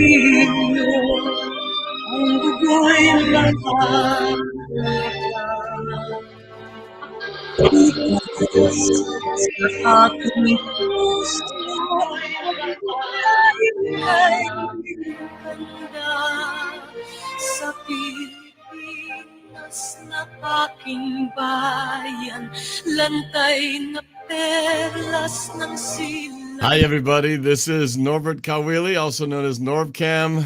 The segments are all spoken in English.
Pilipino, ang dugo'y lahat. Sa aking puso ay ganda sa Pilipinas na aking bayan, lantay na perlas ng sila. Hi, everybody. This is Norbert Caoili, also known as NorbCam,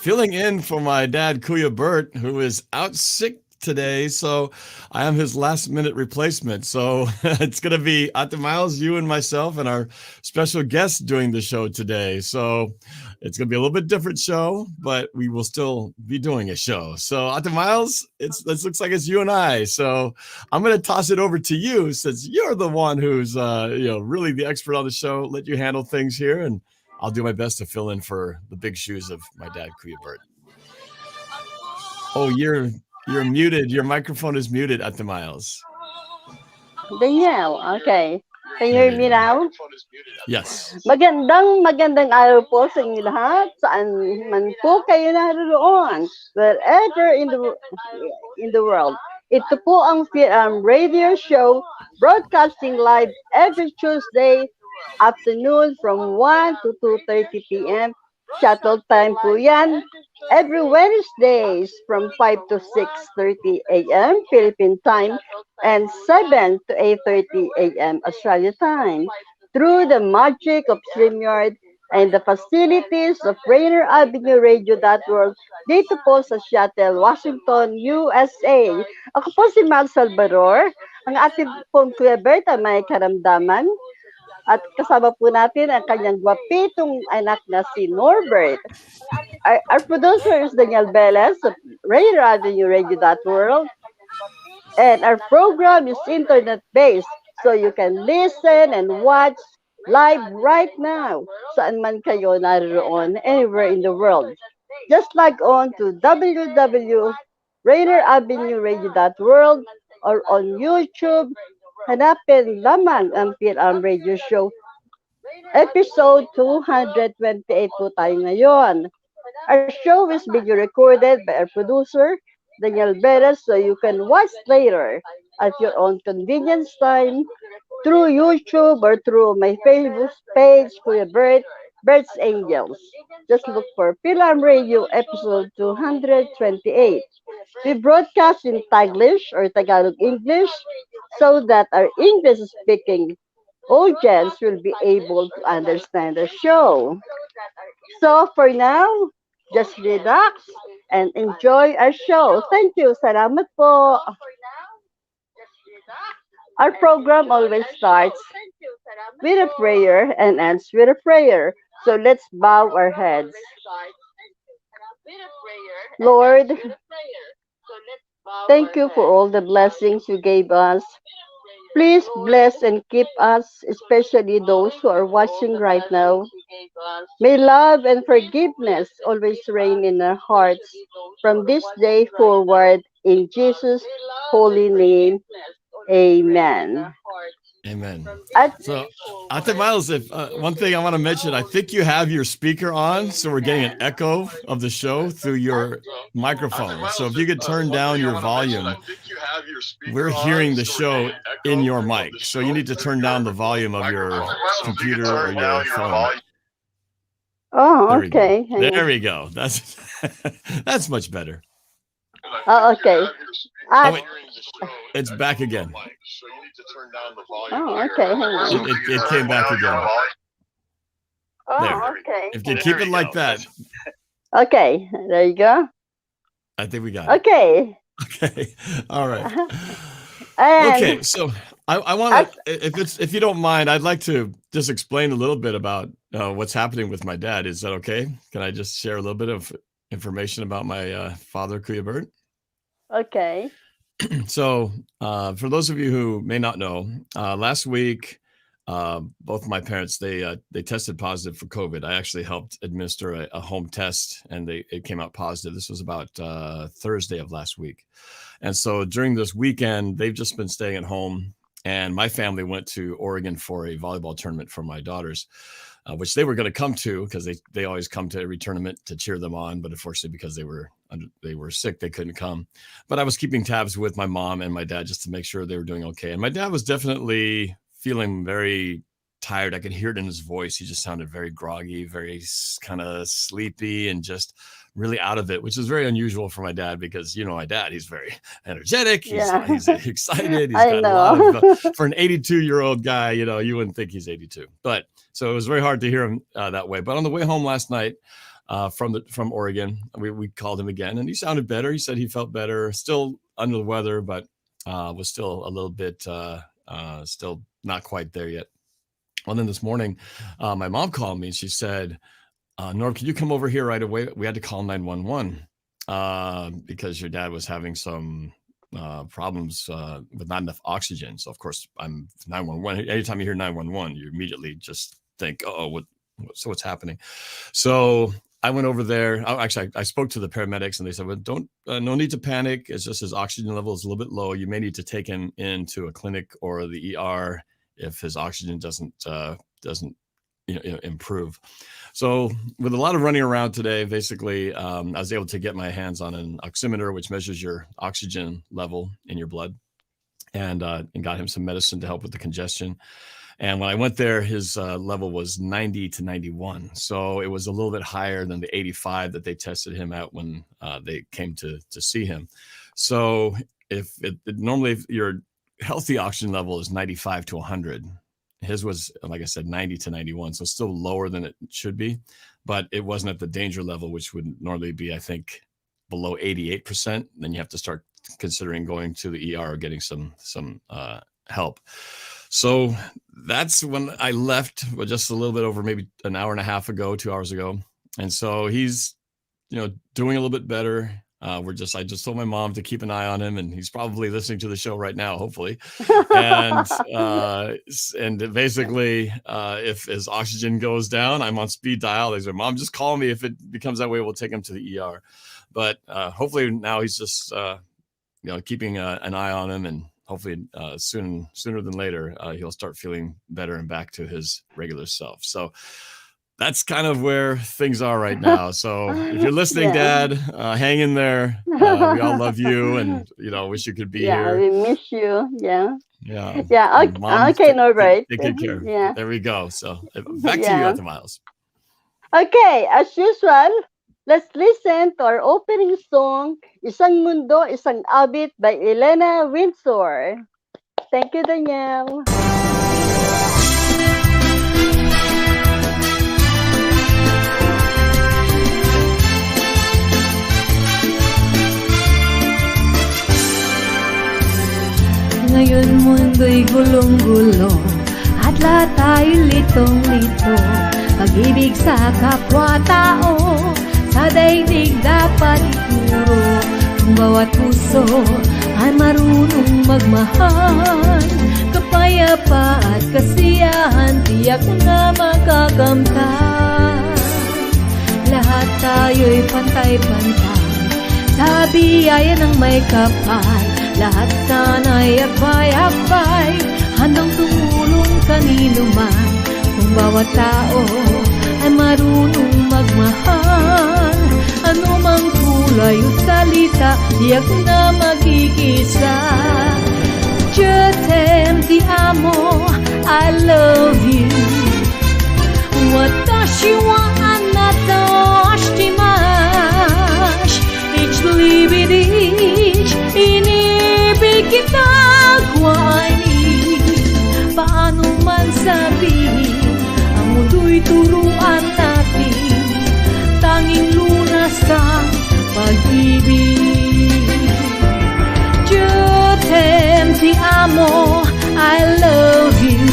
filling in for my dad, Kuya Bert, who is out sick today. So I am his last minute replacement. So it's going to be Ate Miles, you and myself, and our special guest doing the show today. So it's going to be a little bit different show, but we will still be doing a show. So Ate Miles, it looks like it's you and I. So I'm going to toss it over to you since you're the one who's really the expert on the show. Let you handle things here, and I'll do my best to fill in for the big shoes of my dad, Kuya Bert. Oh, you're muted. Your microphone is muted, Ate Miles. Danielle, okay. Can you hear me now? Yes. Magandang araw po sa inyo lahat. Saan man po kayo naroon. Wherever in the world. Ito po ang Fil-Am Radio Show, broadcasting live every Tuesday afternoon from 1 to 2:30 p.m. Shuttle time po yan. Every Wednesdays from 5 to 6:30 a.m. Philippine time and 7 to 8:30 a.m. Australia time. Through the magic of StreamYard and the facilities of Rainier Avenue Radio World dito po sa Seattle, Washington, USA. Ako po si Salvador, ang ating pong Kuya Bert ay may karamdaman. At kasama po natin ang kanyang gwapitong anak na si Norbert. Our producer is Daniel Velez of Rainier Avenue Radio World. And our program is internet-based, so you can listen and watch live right now, saan man kayo naroon, anywhere in the world. Just log on to www.rainieravenueradio.world or on YouTube. Hanapin lamang ang Fil-Am Radio Show. Episode 228 po tayo ngayon. Our show is video recorded by our producer, Daniel Velez, so you can watch later at your own convenience time through YouTube or through my Facebook page, Kuya Bert, Bert's Angels. Just look for Fil-Am Radio episode 228. We broadcast in Taglish or Tagalog English so that our English speaking audience will be able to understand the show. So for now, just relax and enjoy our show. Thank you. Salamat po. Our program always starts with a prayer and ends with a prayer. So let's bow our heads. Lord, thank you for all the blessings you gave us. Please bless and keep us, especially those who are watching right now. May love and forgiveness always reign in our hearts from this day forward. In Jesus' holy name, amen. Amen. So, Ate Miles, if one thing I want to mention, I think you have your speaker on, so we're getting an echo of the show through your microphone. So if you could turn down your volume, we're hearing the show in your mic. So you need to turn down the volume of your computer or your phone. Oh, okay. There we go. That's much better. Oh, okay. Wait. It's back again. Oh, okay. Hang on. It came back again. Oh, There. okay. If you keep it like that, Okay, there you go. I think we got it. Okay. Okay. All right. And Okay. So I want to, if you don't mind, I'd like to just explain a little bit about what's happening with my dad. Is that okay? Can I just share a little bit of information about my father, Kuya Bert? okay. So, for those of you who may not know, last week, both my parents they tested positive for COVID. I actually helped administer a home test, and it came out positive. This was about Thursday of last week, and so during this weekend, they've just been staying at home. And my family went to Oregon for a volleyball tournament for my daughters. which they were going to come to because they always come to every tournament to cheer them on. But unfortunately, because they were sick, they couldn't come. But I was keeping tabs with my mom and my dad just to make sure they were doing okay. And my dad was definitely feeling very tired. I could hear it in his voice. He just sounded very groggy, very kind of sleepy, and just really out of it, which is very unusual for my dad because, my dad, he's very energetic. He's excited. He's got a lot of, for an 82-year-old guy, you wouldn't think he's 82. But so it was very hard to hear him that way. But on the way home last night from Oregon, we called him again, and he sounded better. He said he felt better, still under the weather, but was still a little bit, still not quite there yet. Well, then this morning, my mom called me and she said, Norb, can you come over here right away? We had to call 911 because your dad was having some problems with not enough oxygen. So, of course, I'm 911. Anytime you hear 911, you immediately just think, what's happening? So I went over there. Actually, I spoke to the paramedics and they said, well, no need to panic. It's just his oxygen level is a little bit low. You may need to take him into a clinic or the ER if his oxygen doesn't improve. So with a lot of running around today, basically, I was able to get my hands on an oximeter, which measures your oxygen level in your blood, and got him some medicine to help with the congestion. And when I went there, his level was 90 to 91. So it was a little bit higher than the 85 that they tested him at when they came to see him. So normally if your healthy oxygen level is 95 to 100. His was, like I said, 90 to 91. So still lower than it should be, but it wasn't at the danger level, which would normally be, I think, below 88%. Then you have to start considering going to the ER or getting some help. So that's when I left, just a little bit over maybe an hour and a half ago, 2 hours ago. And so he's, doing a little bit better. I just told my mom to keep an eye on him, and he's probably listening to the show right now, hopefully. And basically, if his oxygen goes down, I'm on speed dial. They said, Mom, just call me. If it becomes that way, we'll take him to the ER. But hopefully now he's just, keeping an eye on him, and hopefully sooner than later, he'll start feeling better and back to his regular self. So that's kind of where things are right now. So if you're listening, Dad, hang in there. We all love you, and wish you could be here. Yeah, we miss you. Yeah. Yeah. Yeah. Okay, Norbert. Take good care. Yeah. There we go. So back to you, Ate Miles. Okay, as usual, let's listen to our opening song, Isang Mundo, Isang Abit by Elena Windsor. Thank you, Danielle. Ngayon mundo'y gulong-gulo at lahat tayo litong-lito. Pag-ibig sa kapwa-tao sa daigdig dapat ituro. Kung bawat puso ay marunong magmahal, kapayapa at kasiyahan tiyak na makakamtan. Lahat tayo'y pantay-pantay sa biyaya ng may kapal. Lahat sana'y akbay-akbay, handang tumulong kanino man. Kung bawat tao ay marunong magmahal, ano mang kulay o salita, tiyak na magkikisa. Je t'aime, ti amo, I love you. Watashi wa anata o ashtimash, ich liebe dich, kita kuwani. Paano man sabihin, ang mundo'y turuan natin, tanging lunas ang pag-ibig. Je t'aime, ti amo, I love you.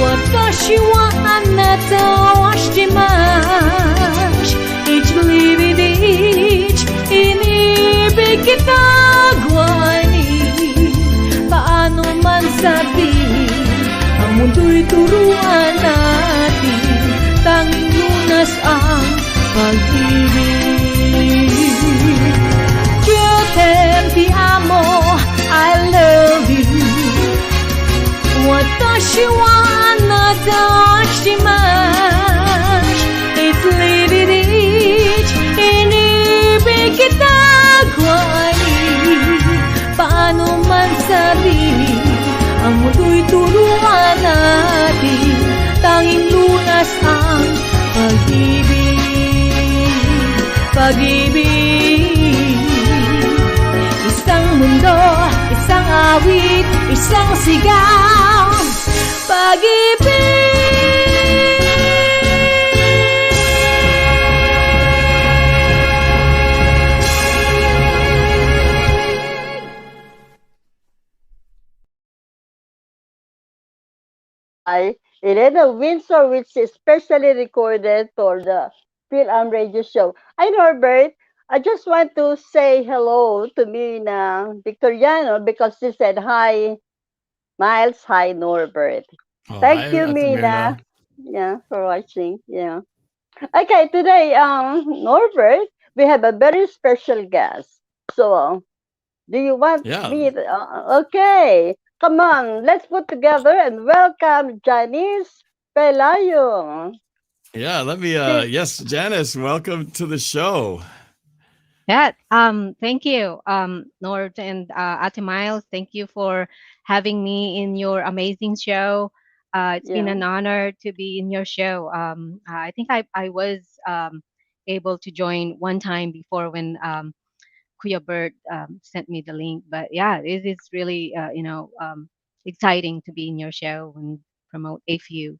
Watashi wa anata o ashtimash, ich liebe dich, inibig kita. Paano man sabihin, ang mundo'y turuan natin, tanging lunas ang pag-ibig. Je t'aime, ti amo, I love you. Watashi wa madash-dimash, itlilit, inibig kita, Kuali. Paano man sabihin, ang mundo'y turuan natin, tanging lunas ang pag-ibig, pag-ibig. Isang mundo, isang awit, isang sigaw, pag-ibig. Elena Windsor, which is specially recorded for the Fil-Am Radio Show. Hi, Norbert. I just want to say hello to Mina Victoriano because she said hi, Miles. Hi, Norbert. Oh, Thank hi, you, Ate Mina. Mirna. Yeah, for watching. Yeah. Okay, today, Norbert, we have a very special guest. So, do you want Yeah, me? Okay, come on, let's put together and welcome Janice Pelayo. yeah. Let me. She, Yes, Janice, welcome to the show. Yeah, thank you, Nord and Ate Miles. Thank you for having me in your amazing show. It's been yeah. an honor to be in your show. I think I was able to join one time before when Kuya Bert sent me the link. But yeah, it is really exciting to be in your show and promote AFEW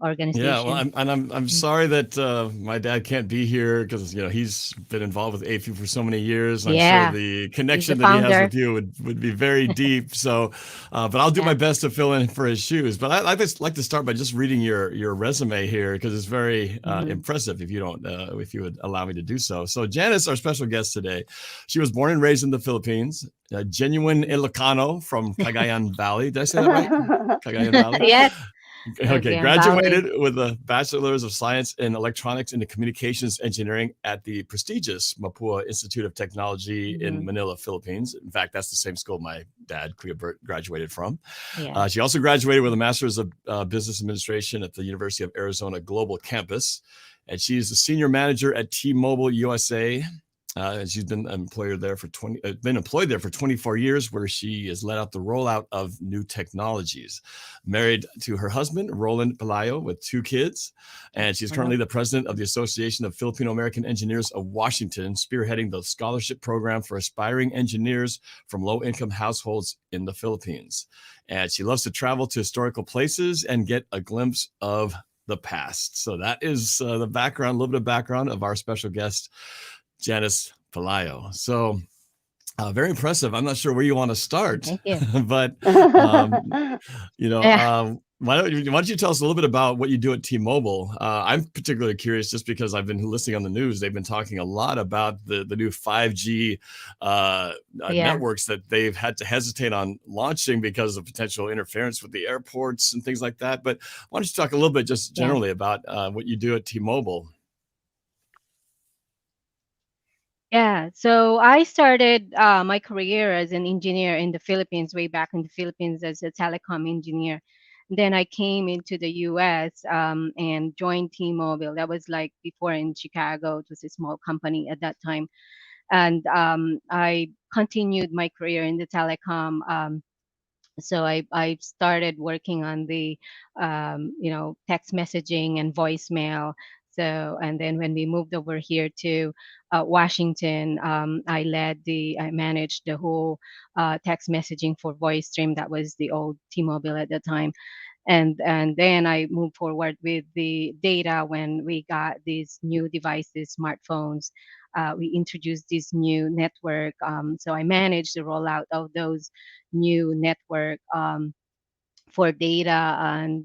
Yeah, well, organization. I'm Mm. sorry that my dad can't be here because he's been involved with AFU for so many years. I'm sure Yeah, the he's the connection that he has founder. with you would be very deep. So, but I'll do my Yeah. best to fill in for his shoes. But I just like to start by just reading your resume here because it's very Hmm. impressive. If you would allow me to do so. So Janice, our special guest today, she was born and raised in the Philippines. A genuine Ilocano from Cagayan Valley. Did I say that right? Cagayan Valley. Yes, Okay, Cagayan Valley. graduated with a Bachelor's of Science in Electronics and Communications Engineering at the prestigious Mapua Institute of Technology in Hmm. Manila, Philippines. In fact, that's the same school my dad, Kuya Bert, graduated from. Yeah. She also graduated with a Master's of Business Administration at the University of Arizona Global Campus. And she's a senior manager at T-Mobile USA. She's been employed there for 24 years, where she has led out the rollout of new technologies. Married to her husband, Roland Pelayo, with 2 kids, and she's currently the president of the Association of Filipino-American Engineers of Washington, spearheading the scholarship program for aspiring engineers from low-income households in the Philippines. And she loves to travel to historical places and get a glimpse of the past. So that is the background, a little bit of background of our special guest, Janice Pelayo. So very impressive. I'm not sure where you want to start, Thank you. but Yeah. why don't you tell us a little bit about what you do at T-Mobile? I'm particularly curious just because I've been listening on the news. They've been talking a lot about the new 5G Yeah. networks that they've had to hesitate on launching because of potential interference with the airports and things like that. But why don't you talk a little bit just Yeah. generally about what you do at T-Mobile? Yeah, so I started my career as an engineer in the Philippines, way back in the Philippines as a telecom engineer. Then I came into the US and joined T-Mobile. That was like before in Chicago. It was a small company at that time. And I continued my career in the telecom. So I started working on the text messaging and voicemail. So and then when we moved over here to Washington, I managed the whole text messaging for voice stream. That was the old T-Mobile at the time. And then I moved forward with the data when we got these new devices, smartphones. We introduced this new network. So I managed the rollout of those new network for data,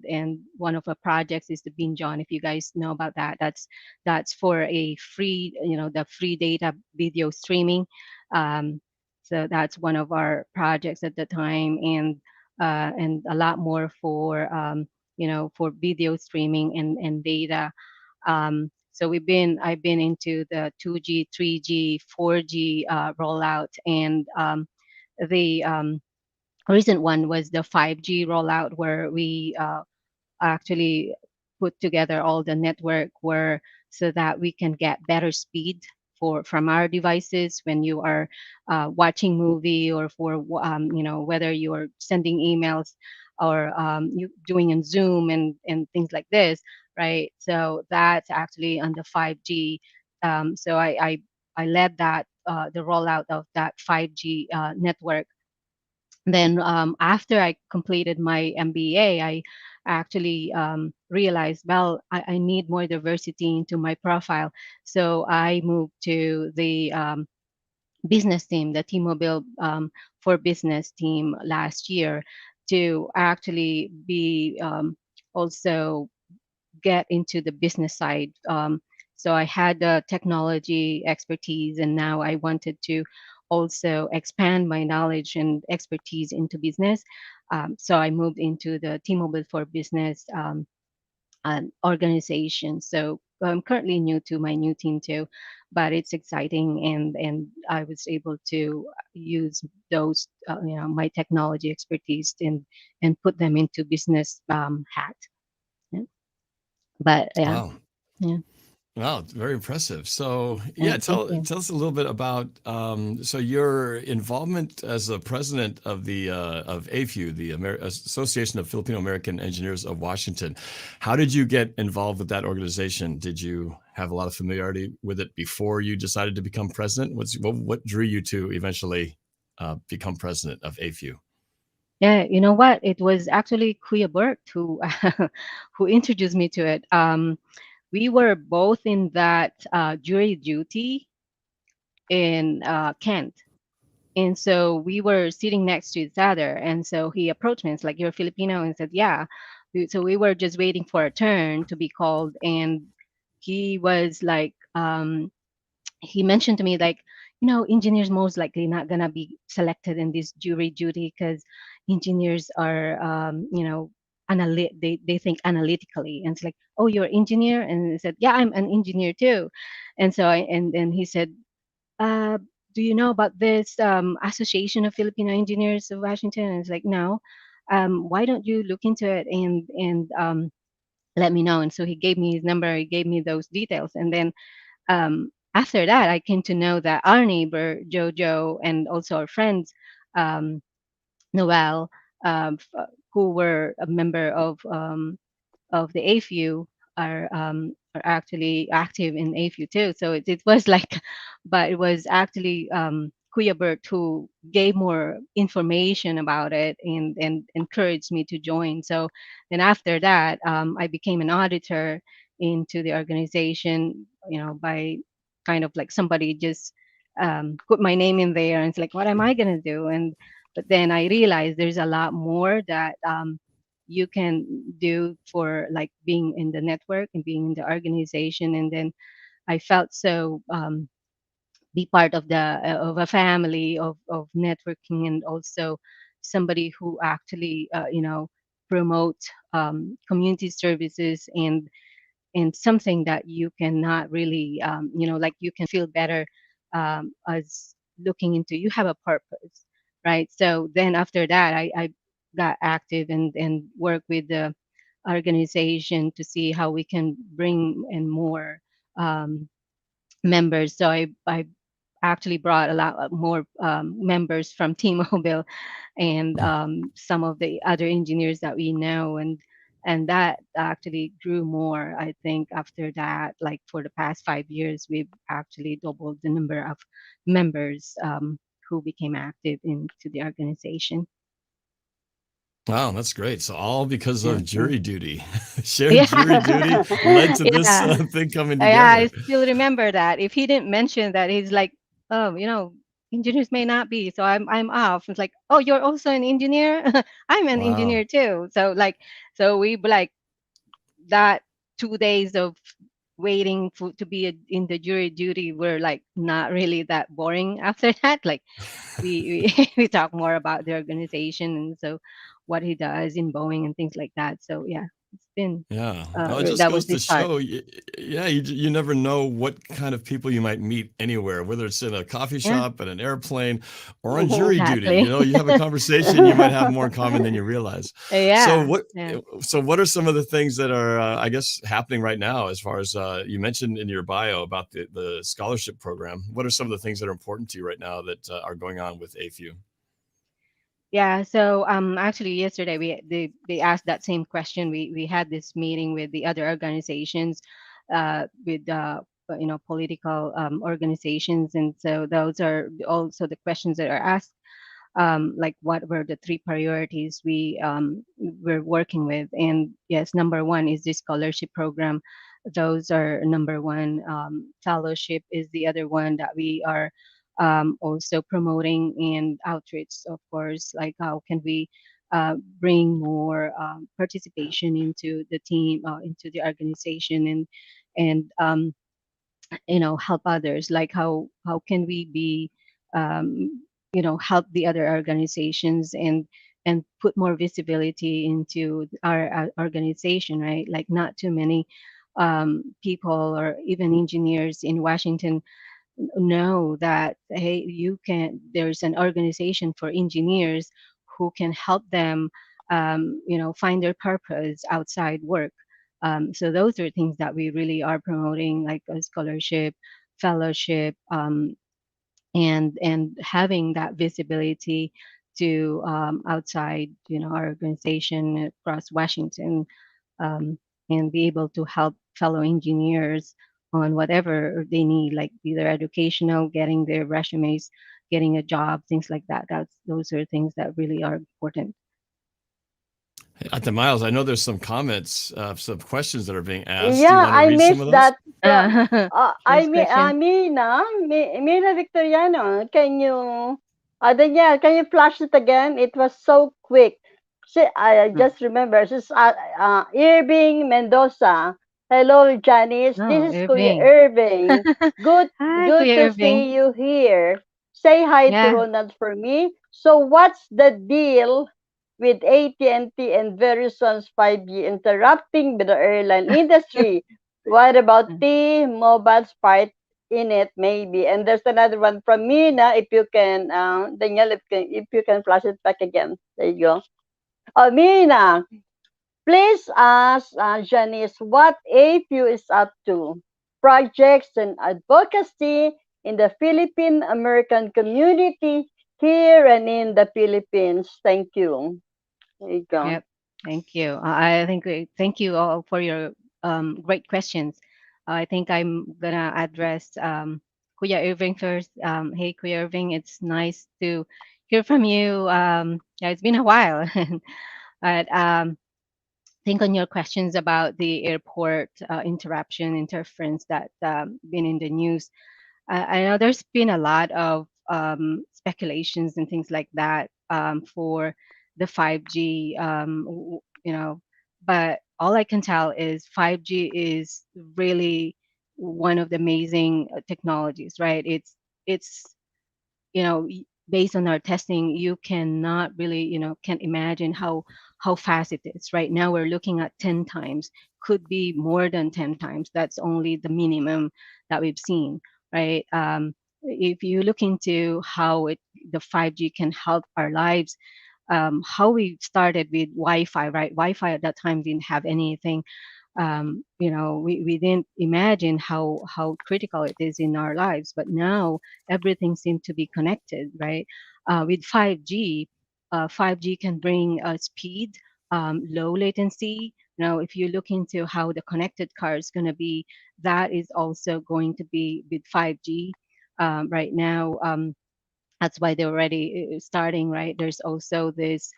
and one of the projects is the Binge On. If you guys know about that, that's for a free, the free data video streaming. Um, so that's one of our projects at the time, and a lot more for for video streaming and data. So I've been into the 2G, 3G, 4G rollout, and the recent one was the 5G rollout, where we actually put together all the network where so that we can get better speed for from our devices when you are watching movie or for whether you are sending emails or you doing in Zoom and things like this, right? So that's actually on the 5G. So I led that the rollout of that 5G network. Then after I completed my MBA, I actually realized, well, I need more diversity into my profile. So I moved to the business team, the T-Mobile for business team last year to actually be also get into the business side. So I had the technology expertise, and now I wanted to also expand my knowledge and expertise into business. So I moved into the T-Mobile for Business organization. So I'm currently new to my new team too, but it's exciting, and I was able to use those my technology expertise and put them into business hat. Yeah. But yeah, Wow. yeah. Wow, very impressive. So, Yeah, yeah, thank tell you. tell us a little bit about so your involvement as a president of the of AFEW, the Association of Filipino-American Engineers of Washington. How did you get involved with that organization? Did you have a lot of familiarity with it before you decided to become president? What drew you to eventually become president of AFEW? Yeah, you know what? It was actually Kuya Bert who who introduced me to it. We were both in that jury duty in Kent. And so we were sitting next to each other. And so he approached me. It's like, you're Filipino? And said, yeah. So we were just waiting for a turn to be called. And he was like, he mentioned to me, like, engineers most likely not going to be selected in this jury duty because engineers are, they think analytically. And it's like, oh, you're an engineer? And he said, yeah, I'm an engineer too. And so and then he said, uh, do you know about this Association of Filipino Engineers of Washington? And it's like, no. Why don't you look into it and let me know? And so he gave me his number, he gave me those details, and then after that, I came to know that our neighbor Jojo and also our friends um, Noel, who were a member of the AFU are actually active in AFU too. So it was like, but it was actually Kuya Bert who gave more information about it and encouraged me to join. So then after that, I became an auditor into the organization, by kind of like somebody just put my name in there, and it's like, what am I gonna do? And but then I realized there's a lot more that you can do for like being in the network and being in the organization. And then I felt so be part of a family of networking, and also somebody who actually promote community services and something that you cannot really like you can feel better as looking into you have a purpose, right? So then after that I got active and work with the organization to see how we can bring in more um, members. So I actually brought a lot more members from T-Mobile and some of the other engineers that we know, and that actually grew more. I think after that, like for the past 5 years, we've actually doubled the number of members who became active into the organization. Wow, that's great. So all because Yeah, of yeah. jury duty, shared jury duty Yeah. led to this Yeah. thing coming Yeah, I together. still remember that. If he didn't mention that, he's like, "Oh, engineers may not be." So I'm off. It's like, "Oh, you're also an engineer? I'm an Wow. engineer too." So like, so we like that 2 days of waiting to be in the jury duty were like not really that boring after that. Like we we talk more about the organization and so what he does in Boeing and things like that. So yeah. It's been Yeah. Well, it just that was goes the to start. show, yeah, you never know what kind of people you might meet anywhere, whether it's in a coffee Yeah, shop, at an airplane, or on Mhm. jury duty. You exactly. know, you have a conversation, you might have more in common than you realize. So Yeah, what yeah. so what are some of the things that are, I guess, happening right now as far as you mentioned in your bio about the scholarship program? What are some of the things that are important to you right now that are going on with AFEW? Yeah, so actually yesterday they asked that same question. We had this meeting with the other organizations, with political organizations, and so those are also the questions that are asked. Like what were the three priorities we're working with? And yes, number one is the scholarship program. Those are number one. Fellowship is the other one that we are also promoting, and outreach, of course, like how can we bring more participation into the team, into the organization, and help others, like how can we be help the other organizations, and put more visibility into our organization, right? Like not too many people or even engineers in Washington know that, hey, you can there's an organization for engineers who can help them find their purpose outside work. So those are things that we really are promoting, like a scholarship, fellowship, and having that visibility to outside our organization across Washington, um, and be able to help fellow engineers on whatever they need, like either educational, getting their resumes, getting a job, things like that. Those are things that really are important. At the Miles, I know there's some comments, some questions that are being asked. Do you Yeah, want to I read some missed of those? that. So, First question. Mina Victoriano, Danielle, can you flash it again? It was so quick. I Mm. just remember. She's Irving Mendoza. Hello, Janice. Oh, This is Kuya Irving. Irving. Good, Hi, good Kuya to Irving. see you here. Say hi to Yeah. Ronald for me. So, what's the deal with AT&T and Verizon's 5G interrupting with the airline industry? What about T-Mobile's part in it, maybe? And there's another one from Mina. If you can, Danielle, if you can flash it back again. There you go. Oh, Mina, please ask Janice what AFU is up to. Projects and advocacy in the Philippine-American community here and in the Philippines. Thank you. There you go. Yep. Thank you. I think thank you all for your great questions. I think I'm gonna address Kuya Irving first. Hey, Kuya Irving, it's nice to hear from you. Yeah, it's been a while. But think on your questions about the airport interference that been in the news. I know there's been a lot of speculations and things like that for the 5G, but all I can tell is 5G is really one of the amazing technologies, right? It's based on our testing, you cannot really, can't imagine how fast it is. Right now, we're looking at 10 times, could be more than 10 times. That's only the minimum that we've seen, right? If you look into how the 5G can help our lives, how we started with Wi-Fi, right? Wi-Fi at that time didn't have anything. We didn't imagine how critical it is in our lives, but now everything seems to be connected, right? With 5G, 5G can bring speed, low latency. Now, if you look into how the connected car is going to be, that is also going to be with 5G. Right now, that's why they're already starting, right? There's also this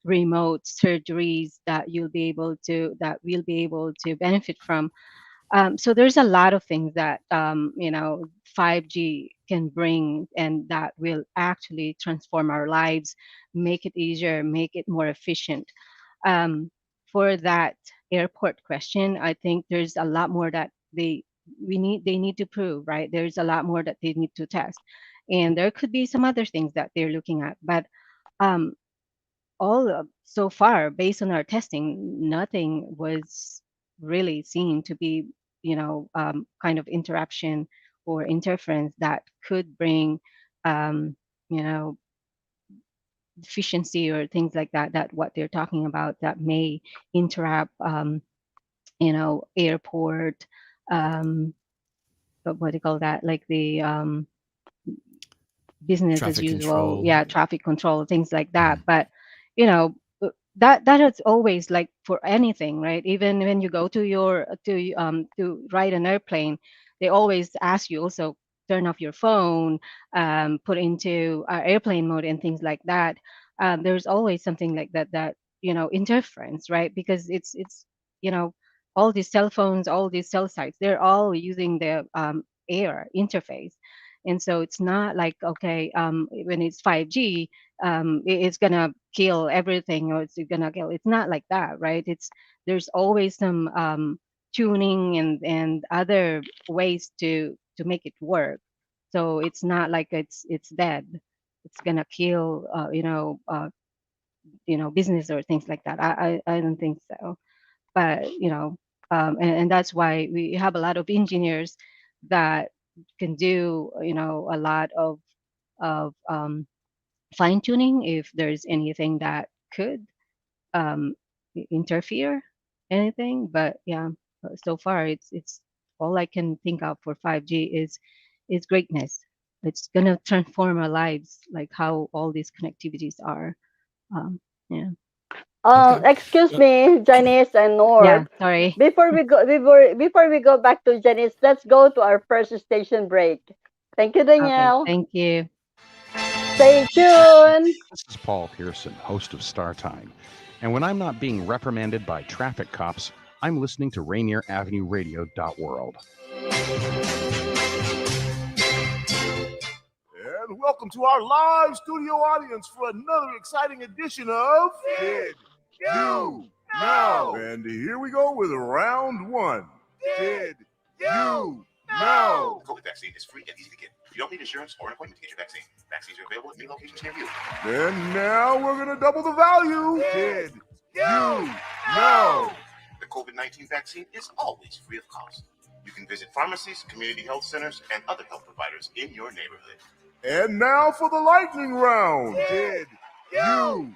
remote surgeries that we'll be able to benefit from. So there's a lot of things that 5G can bring, and that will actually transform our lives, make it easier, make it more efficient. um, for that airport question, I think there's a lot more that they need to prove, right? There's a lot more that they need to test, and there could be some other things that they're looking at. But um, so far, based on our testing, nothing was really seen to be, kind of interruption or interference that could bring, um, you know, deficiency or things like that. That what they're talking about that may interrupt, airport, um, what do you call that? Like the business as Traffic usual, control. yeah, traffic control, things like that. But you know, that is always like for anything, right? Even when you go to ride an airplane, they always ask you also turn off your phone, put into airplane mode and things like that. There's always something like that interference, right? Because it's you know all these cell phones, all these cell sites, they're all using the air interface. And so it's not like, okay, when it's 5G, it's gonna kill everything, or it's gonna kill. It's not like that, right? There's always some tuning and other ways to make it work. So it's not like it's dead. It's gonna kill, business or things like that. I don't think so. But and that's why we have a lot of engineers that can do a lot of fine tuning if there's anything that could um, interfere anything. But yeah, so far it's all I can think of for 5G is greatness. It's gonna transform our lives, like how all these connectivities are. Um, yeah. Okay. Excuse me, Janice and Yeah. Norb. Sorry. Before we go back to Janice, let's go to our first station break. Thank you, Okay. Danielle. Thank you. Stay tuned. This is Paul Pearson, host of Star Time. And when I'm not being reprimanded by traffic cops, I'm listening to Rainier Avenue Radio .world. And welcome to our live studio audience for another exciting edition of Did You Know? And here we go with round one. Did you know? The COVID vaccine is free and easy to get. You don't need insurance or an appointment to get your vaccine. Vaccines are available at many locations near you. And now we're going to double the value. Did you know? The COVID-19 vaccine is always free of cost. You can visit pharmacies, community health centers, and other health providers in your neighborhood. And now for the lightning round. Did you know?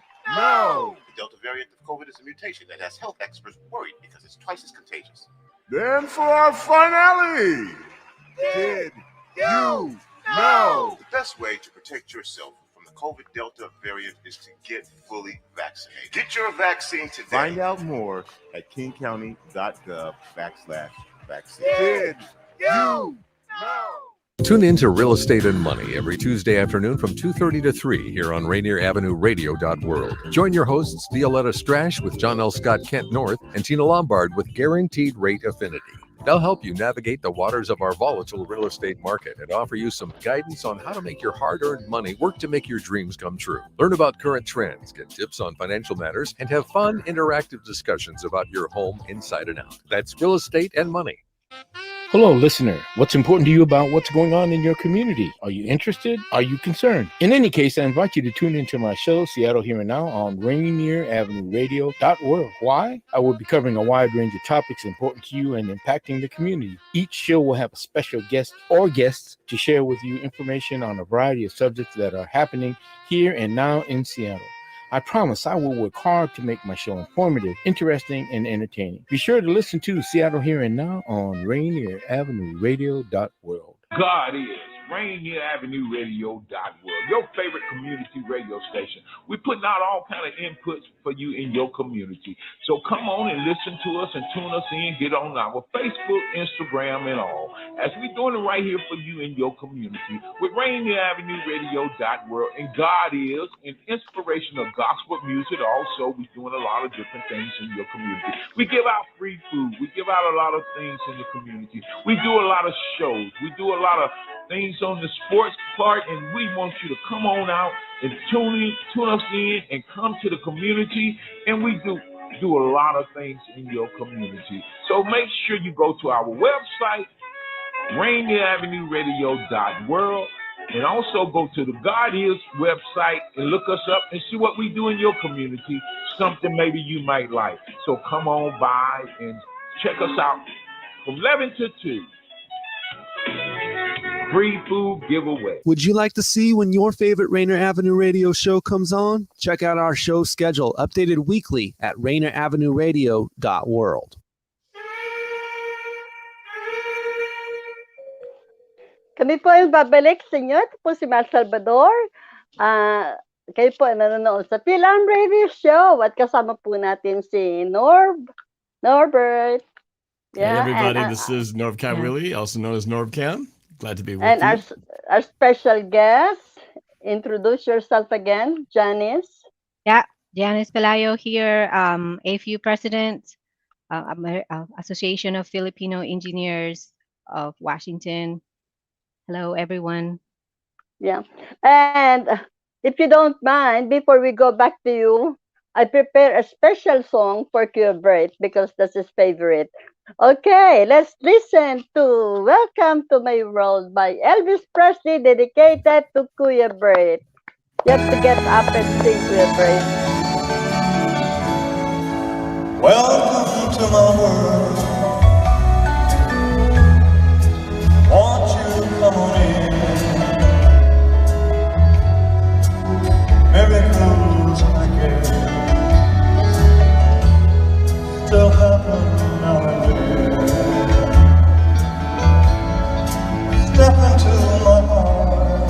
The Delta variant of COVID is a mutation that has health experts worried because it's twice as contagious. Then for our finale. Did you know? The best way to protect yourself from the COVID Delta variant is to get fully vaccinated. Get your vaccine today. Find out more at kingcounty.gov/vaccine. Did you know? Tune in to Real Estate and Money every Tuesday afternoon from 2:30 to 3 here on Rainier Avenue Radio .world. Join your hosts Violetta Strash with John L. Scott Kent North and Tina Lombard with Guaranteed Rate Affinity. They'll help you navigate the waters of our volatile real estate market and offer you some guidance on how to make your hard-earned money work to make your dreams come true. Learn about current trends, get tips on financial matters, and have fun, interactive discussions about your home inside and out. That's Real Estate and Money. Hello, listener. What's important to you about what's going on in your community? Are you interested? Are you concerned? In any case, I invite you to tune into my show, Seattle Here and Now, on Rainier Avenue Radio .world. Why? I will be covering a wide range of topics important to you and impacting the community. Each show will have a special guest or guests to share with you information on a variety of subjects that are happening here and now in Seattle. I promise I will work hard to make my show informative, interesting, and entertaining. Be sure to listen to Seattle Here and Now on Rainier Avenue Radio .world. God is Rainier Avenue Radio .world, your favorite community radio station. We're putting out all kind of inputs for you in your community. So come on and listen to us and tune us in. Get on our Facebook, Instagram, and all. As we're doing it right here for you in your community with Rainier Avenue Radio .world. And God is an inspirational gospel music. Also, we're doing a lot of different things in your community. We give out free food. We give out a lot of things in the community. We do a lot of shows. We do a lot of things on the sports part, and we want you to come on out and tune us in and come to the community, and we do a lot of things in your community. So make sure you go to our website, Rainier Avenue Radio .world, And also go to the God Is website and look us up and see what we do in your community, something maybe you might like. So come on by and check us out from 11 to 2. Free food giveaway. Would you like to see when your favorite Rainier Avenue Radio show comes on? Check out our show schedule, updated weekly at rainieravenueradio.world. Kami po ay babalik sa inyo. Ito po si Mar Salvador. Kayo po ay nanonood sa Fil-Am Radio Show at kasama po natin si Norbert. Yeah, hey everybody, this is Norb Caoili, also known as NorbCam. Glad to be with and you. And our special guest, introduce yourself again, Janice. Yeah, Janice Pelayo here, AFEW President, Association of Filipino Engineers of Washington. Hello, everyone. Yeah. And if you don't mind, before we go back to you, I prepare a special song for Kuya Bert because that's his favorite. Okay, let's listen to Welcome to My World by Elvis Presley, dedicated to Kuya Bert. You have to get up and sing, Kuya Bert. Welcome to my world. Won't you come on in? Miracles, I guess, still happen now and then. Step into my heart.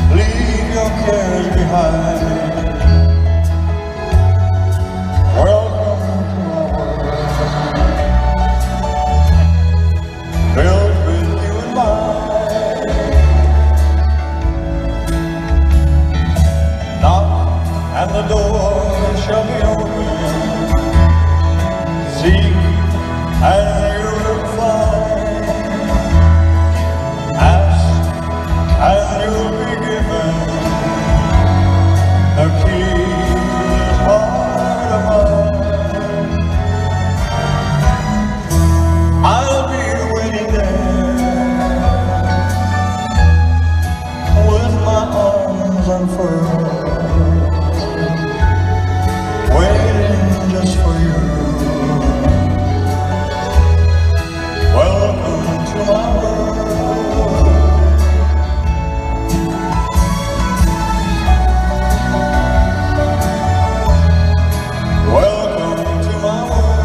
Leave your cares behind. Welcome to my world, filled with you and mine. Knock and the door shall be open. Seek and you will find. Ask and you will be given the key to this heart of mine. I'll be waiting there with my arms unfurled, waiting just for you. Welcome to my world. Welcome to my world.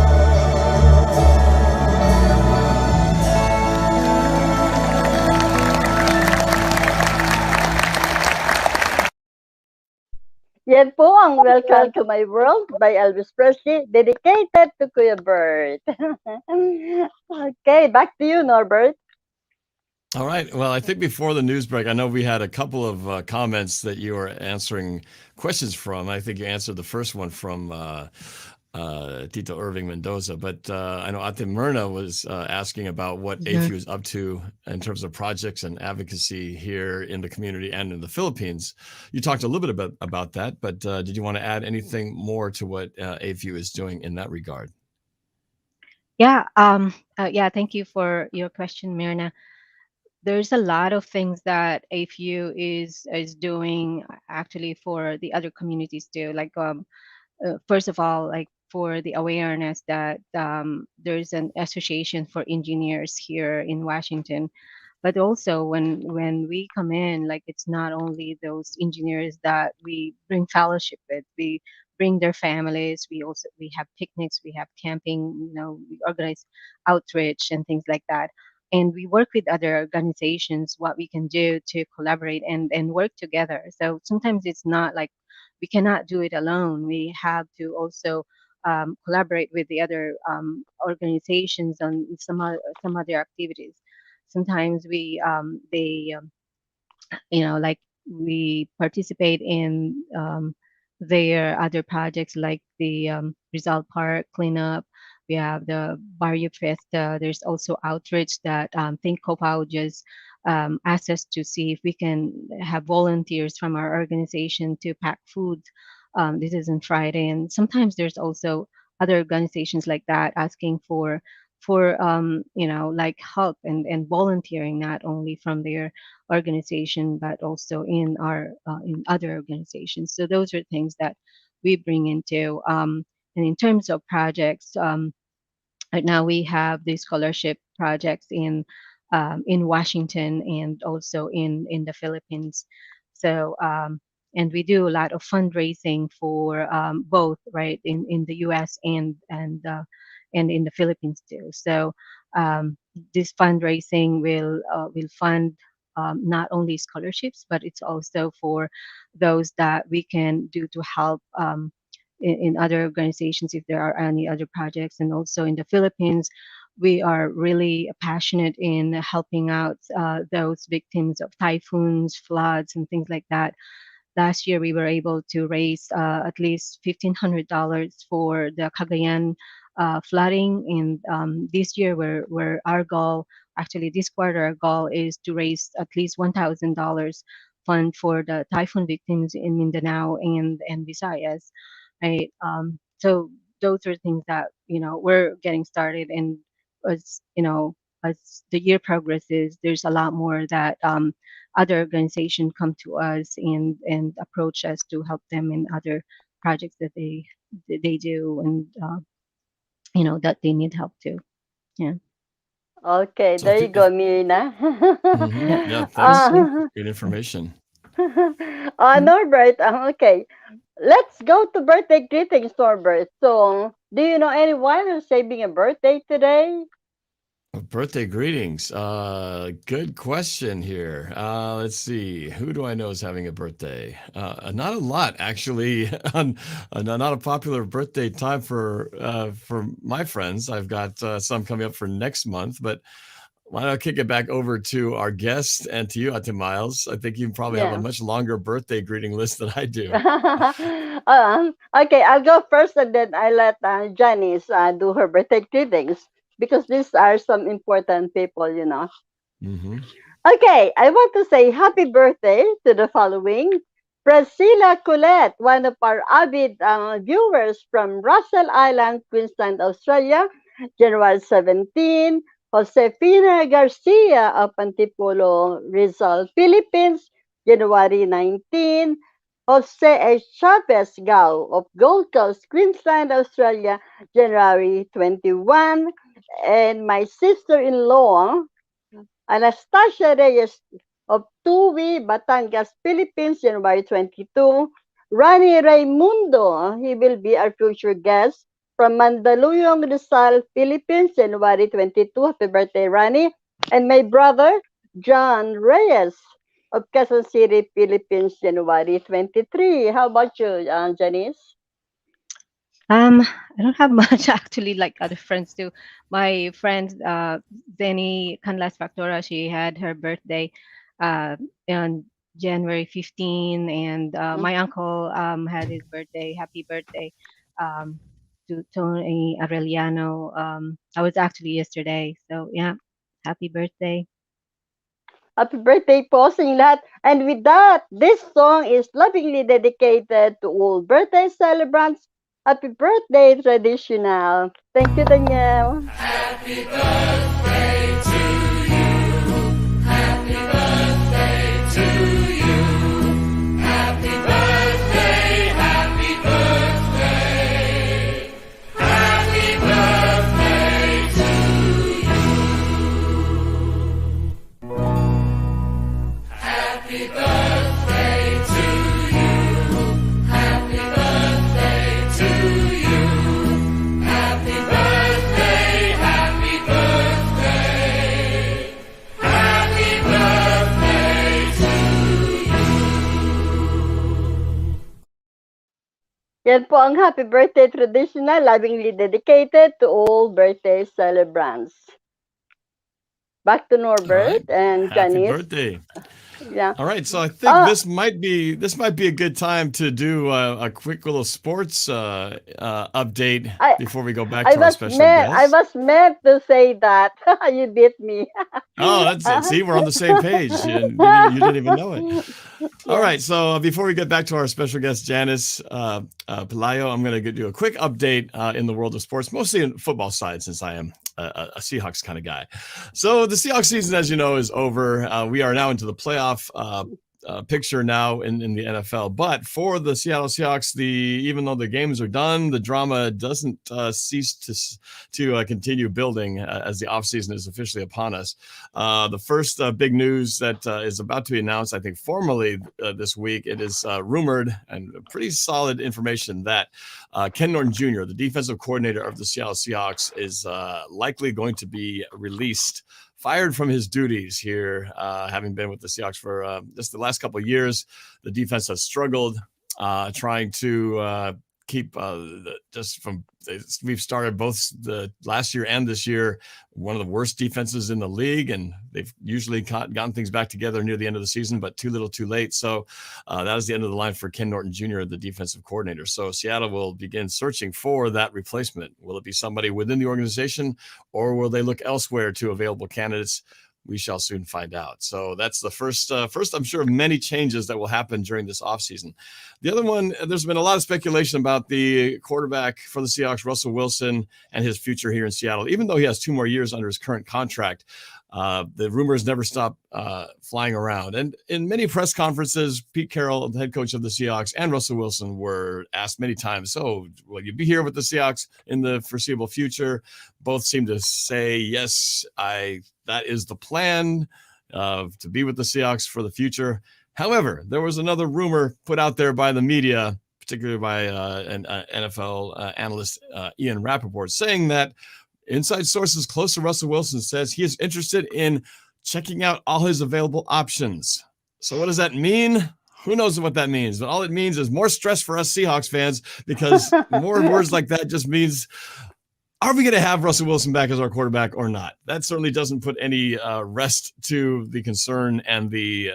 Yan po ang Welcome to My World by Elvis Presley, dedicated to Kuya Bert. Okay, back to you, Norbert. All right. Well, I think before the news break, I know we had a couple of comments that you were answering questions from. I think you answered the first one from Tito Irving Mendoza, but I know Ate Myrna was asking about what AFEW is up to in terms of projects and advocacy here in the community and in the Philippines. You talked a little bit about that, but did you want to add anything more to what AFEW is doing in that regard? Yeah, thank you for your question, Myrna. There's a lot of things that AFEW is doing actually for the other communities too. Like first of all, like for the awareness that there's an association for engineers here in Washington, but also when we come in, like it's not only those engineers that we bring fellowship with, we bring their families. We have picnics, we have camping, we organize outreach and things like that. And we work with other organizations, what we can do to collaborate and work together. So sometimes it's not like we cannot do it alone. We have to also collaborate with the other organizations on some other activities. Sometimes like we participate in their other projects like the Rizal Park cleanup. We have the Barrio Fiesta. There's also outreach that Think Copao just asked us to see if we can have volunteers from our organization to pack food. This is on Friday. And sometimes there's also other organizations like that asking for for like help and volunteering, not only from their organization but also in our in other organizations. So those are things that we bring into. And in terms of projects, right now we have the scholarship projects in Washington and also in the Philippines. So and we do a lot of fundraising for both, right, in the U.S. and in the Philippines too. So this fundraising will fund not only scholarships, but it's also for those that we can do to help in other organizations if there are any other projects. And also in the Philippines, we are really passionate in helping out those victims of typhoons, floods, and things like that. Last year, we were able to raise at least $1,500 for the Cagayan flooding, and this year, where our goal, actually this quarter, our goal is to raise at least $1,000 fund for the typhoon victims in Mindanao and Visayas, right? So those are things that we're getting started, and as as the year progresses, there's a lot more that other organizations come to us and approach us to help them in other projects that they do, and that they need help too. Yeah. Okay, So I there you think go, Mirna. yeah, thanks. uh, Good information. Norbert, okay. Let's go to birthday greetings, Norbert. So, do you know anyone who's having a birthday today? Birthday greetings. Good question here. Let's see. Who do I know is having a birthday? Not a lot, actually. Not a popular birthday time for my friends. I've got some coming up for next month, but why don't I kick it back over to our guest and to you, Ate Miles? I think you probably have a Yeah. much longer birthday greeting list than I do. Okay, I'll go first and then I let Janice do her birthday greetings because these are some important people. Hmm. Okay, I want to say happy birthday to the following. Priscilla Colette, one of our avid viewers from Russell Island, Queensland, Australia, January 17. Josefina Garcia of Antipolo, Rizal, Philippines, January 19. Jose H. Chavez Gao of Gold Coast, Queensland, Australia, January 21. And my sister-in-law, Anastasia Reyes of Tuwi, Batangas, Philippines, January 22. Rani Raimundo, he will be our future guest from Mandaluyong, Rizal, Philippines, January 22. Happy birthday, Rani. And my brother, John Reyes of Quezon City, Philippines, January 23. How about you, Janice? I don't have much actually, like other friends do. My friend Zeni Canlas Factora, she had her birthday on January 15, and my uncle had his birthday. Happy birthday to Tony Arellano. I was actually yesterday, so yeah, happy birthday. Happy birthday po sa inyong lahat. And with that, this song is lovingly dedicated to all birthday celebrants. Happy birthday, traditional. Thank you, Danielle. Happy birthday to you. Happy birthday to you. Happy birthday, happy birthday. Happy birthday to you. Happy birthday to you. Happy birthday to you. Happy birthday, happy birthday. Happy birthday to you. Yan po ang happy birthday traditional, lovingly dedicated to all birthday celebrants. Back to All right. Norbert and Happy Janice. birthday. Yeah. All right, so I think this might be a good time to do a quick little sports update before we go back to our special I guest. was meant to say that. You beat me. Oh, that's it. See, we're on the same page. You didn't even know it. All right. So before we get back to our special guest, Janice Pelayo, I'm going to give you a quick update in the world of sports, mostly in football side, since I am a Seahawks kind of guy. So the Seahawks season, as you know, is over. We are now into the playoff picture now in the NFL. But for the Seattle Seahawks, even though the games are done, the drama doesn't cease to continue building as the offseason is officially upon us. The first big news that is about to be announced, I think formally this week, it is rumored and pretty solid information that Ken Norton Jr., the defensive coordinator of the Seattle Seahawks, is likely going to be released, fired from his duties here, having been with the Seahawks for just the last couple of years. The defense has struggled trying to keep we've started both the last year and this year one of the worst defenses in the league, and they've usually gotten things back together near the end of the season, but too little too late. So that is the end of the line for Ken Norton Jr., the defensive coordinator. So Seattle will begin searching for that replacement. Will it be somebody within the organization, or will they look elsewhere to available candidates? We shall soon find out. So that's the first, I'm sure, of many changes that will happen during this offseason. The other one, there's been a lot of speculation about the quarterback for the Seahawks, Russell Wilson, and his future here in Seattle. Even though he has 2 more years under his current contract, the rumors never stop flying around. And in many press conferences, Pete Carroll, the head coach of the Seahawks, and Russell Wilson were asked many times, so will you be here with the Seahawks in the foreseeable future? Both seem to say, yes, that is the plan, to be with the Seahawks for the future. However, there was another rumor put out there by the media, particularly by an NFL analyst, Ian Rappaport, saying that inside sources close to Russell Wilson says he is interested in checking out all his available options. So what does that mean? Who knows what that means? But all it means is more stress for us Seahawks fans, because more words like that just means, are we going to have Russell Wilson back as our quarterback or not? That certainly doesn't put any rest to the concern and the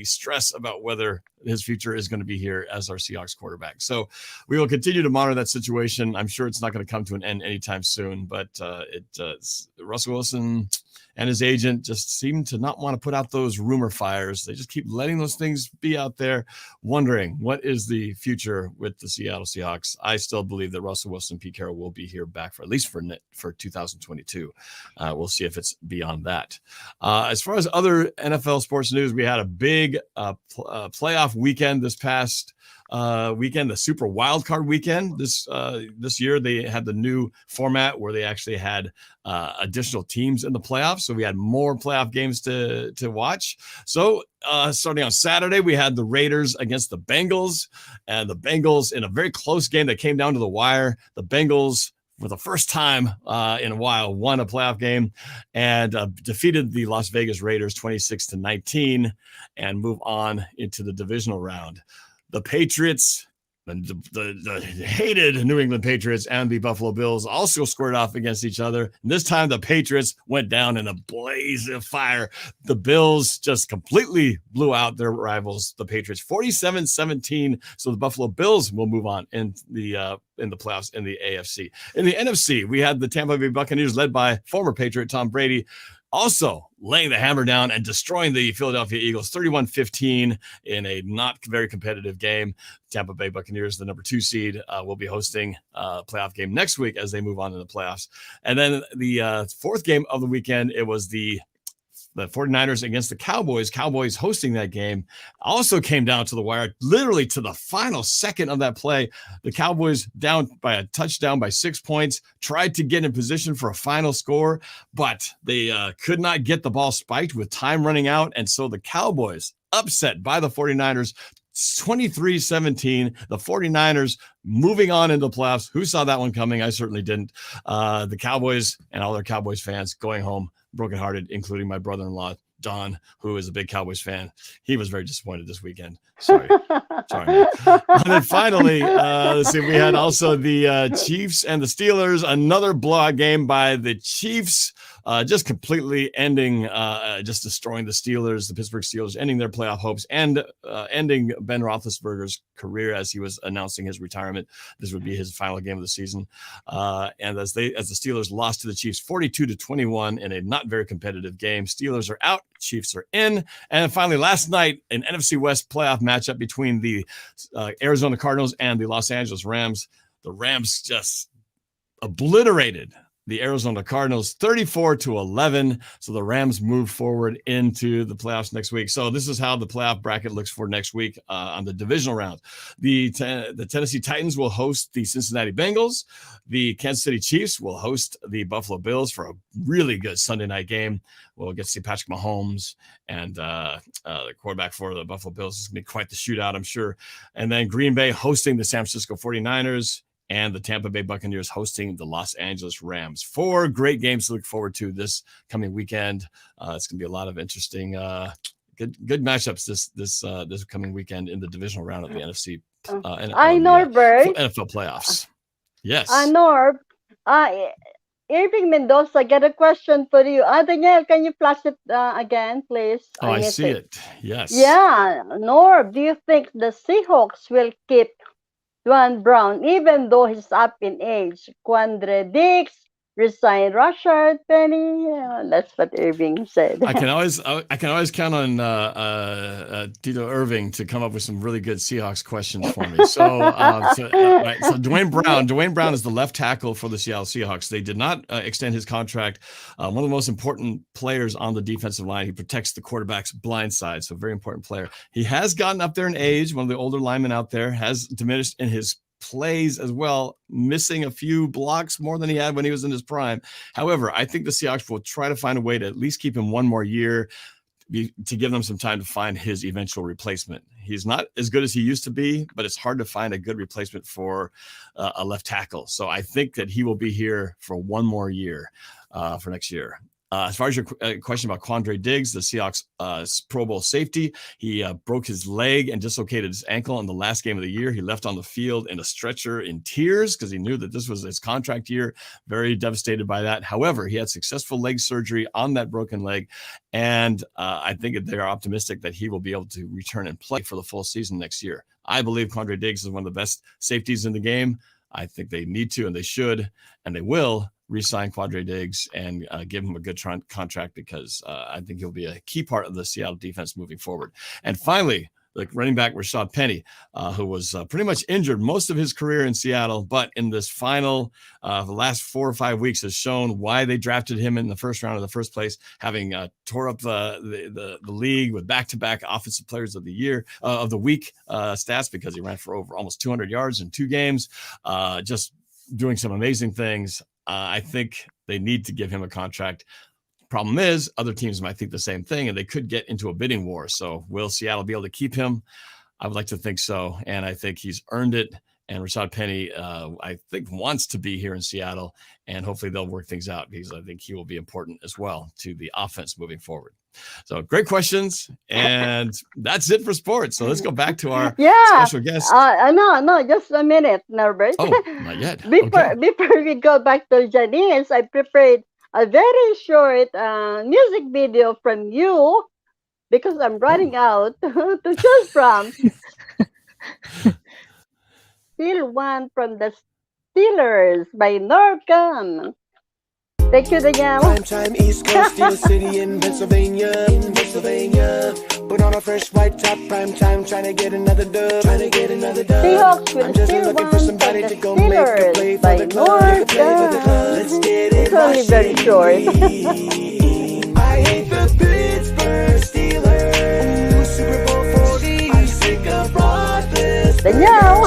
stress about whether his future is going to be here as our Seahawks quarterback. So we will continue to monitor that situation. I'm sure it's not going to come to an end anytime soon, but Russell Wilson and his agent just seem to not want to put out those rumor fires. They just keep letting those things be out there, wondering what is the future with the Seattle Seahawks. I still believe that Russell Wilson and Pete Carroll will be here back for at least for 2022. We'll see if it's beyond that. As far as other NFL sports news, we had a big playoff weekend this past weekend, the Super Wild Card weekend. This year they had the new format where they actually had additional teams in the playoffs, so we had more playoff games to watch. So starting on Saturday, we had the Raiders against the Bengals, and the Bengals in a very close game that came down to the wire. The Bengals, for the first time in a while, won a playoff game and defeated the Las Vegas Raiders 26-19 and move on into the divisional round. The Patriots, the hated New England Patriots, and the Buffalo Bills also squared off against each other. And this time, the Patriots went down in a blaze of fire. The Bills just completely blew out their rivals, the Patriots, 47-17. So the Buffalo Bills will move on in the playoffs in the AFC. In the NFC, we had the Tampa Bay Buccaneers, led by former Patriot Tom Brady, also laying the hammer down and destroying the Philadelphia Eagles 31-15 in a not very competitive game. Tampa Bay Buccaneers, the number 2 seed, will be hosting a playoff game next week as they move on in the playoffs. And then the fourth game of the weekend, it was the 49ers against the Cowboys. Cowboys hosting that game also came down to the wire, literally to the final second of that play. The Cowboys down by a touchdown by 6 points, tried to get in position for a final score, but they could not get the ball spiked with time running out. And so the Cowboys, upset by the 49ers, 23-17, the 49ers moving on into the playoffs. Who saw that one coming? I certainly didn't. The Cowboys and all their Cowboys fans going home brokenhearted, including my brother-in-law, Don, who is a big Cowboys fan. He was very disappointed this weekend. Sorry. And then finally, let's see, we had also the Chiefs and the Steelers, another blowout game by the Chiefs. just completely ending, just destroying the Steelers, the Pittsburgh Steelers, ending their playoff hopes, and ending Ben Roethlisberger's career as he was announcing his retirement. This would be his final game of the season. And as the Steelers lost to the Chiefs 42-21 in a not very competitive game, Steelers are out, Chiefs are in. And finally, last night, an NFC West playoff matchup between the Arizona Cardinals and the Los Angeles Rams. The Rams just obliterated the Arizona Cardinals 34-11. So the Rams move forward into the playoffs next week. So this is how the playoff bracket looks for next week on the divisional round. The Tennessee Titans will host the Cincinnati Bengals. The Kansas City Chiefs will host the Buffalo Bills for a really good Sunday night game. We'll get to see Patrick Mahomes and the quarterback for the Buffalo Bills. It's going to be quite the shootout, I'm sure. And then Green Bay hosting the San Francisco 49ers. And the Tampa Bay Buccaneers hosting the Los Angeles Rams. 4 great games to look forward to this coming weekend. It's going to be a lot of interesting, good matchups this coming weekend in the divisional round of the NFC. NFL playoffs. Yes. Norb, Irving Mendoza, get a question for you. Danielle, can you flash it again, please? Oh, I see it. Yes. Yeah, Norb, do you think the Seahawks will keep Juan Brown, even though he's up in age? Quandre Diggs, resign Rashard Penny. That's what Irving said. I can always count on Tito Irving to come up with some really good Seahawks questions for me. So Dwayne Brown is the left tackle for the Seattle Seahawks. They did not extend his contract. One of the most important players on the defensive line. He protects the quarterback's blind side, so very important player. He has gotten up there in age. One of the older linemen out there has diminished in his plays as well, missing a few blocks more than he had when he was in his prime. However, I think the Seahawks will try to find a way to at least keep him one more year to give them some time to find his eventual replacement. He's not as good as he used to be, but it's hard to find a good replacement for a left tackle. So I think that he will be here for one more year for next year. As far as your question about Quandre Diggs, the Seahawks Pro Bowl safety, he broke his leg and dislocated his ankle in the last game of the year. He left on the field in a stretcher in tears because he knew that this was his contract year. Very devastated by that. However, he had successful leg surgery on that broken leg, and I think they are optimistic that he will be able to return and play for the full season next year. I believe Quandre Diggs is one of the best safeties in the game. I think they need to, and they should, and they will re-sign Quandre Diggs and give him a good contract because I think he'll be a key part of the Seattle defense moving forward. And finally, like running back Rashad Penny, who was pretty much injured most of his career in Seattle, but in this final, the last 4 or 5 weeks has shown why they drafted him in the first round in the first place, having tore up the league with back-to-back offensive players of the year, of the week stats because he ran for over almost 200 yards in 2 games, just doing some amazing things. I think they need to give him a contract. Problem is, other teams might think the same thing, and they could get into a bidding war. So will Seattle be able to keep him? I would like to think so, and I think he's earned it. And Rashad Penny, I think, wants to be here in Seattle, and hopefully they'll work things out because I think he will be important as well to the offense moving forward. So great questions, and that's it for sports. So let's go back to our special guest. No, just a minute, Norbert. Oh, not yet. Before we go back to Janice, I prepared a very short music video from you because I'm running out to choose from. Still one from the Steelers by NorbCam. Thank you, Danielle. Prime time East Coast, Steel City in Pennsylvania. Put on a fresh white top, prime time, trying to get another dub. Seahawks will I'm just still looking one for from somebody the to go make a play Steelers by for the club. NorbCam. Let's get it. It's only very short. I hate the Pittsburgh Steelers. Super Bowl 40. I'm sick of Roethlisberger. Danielle.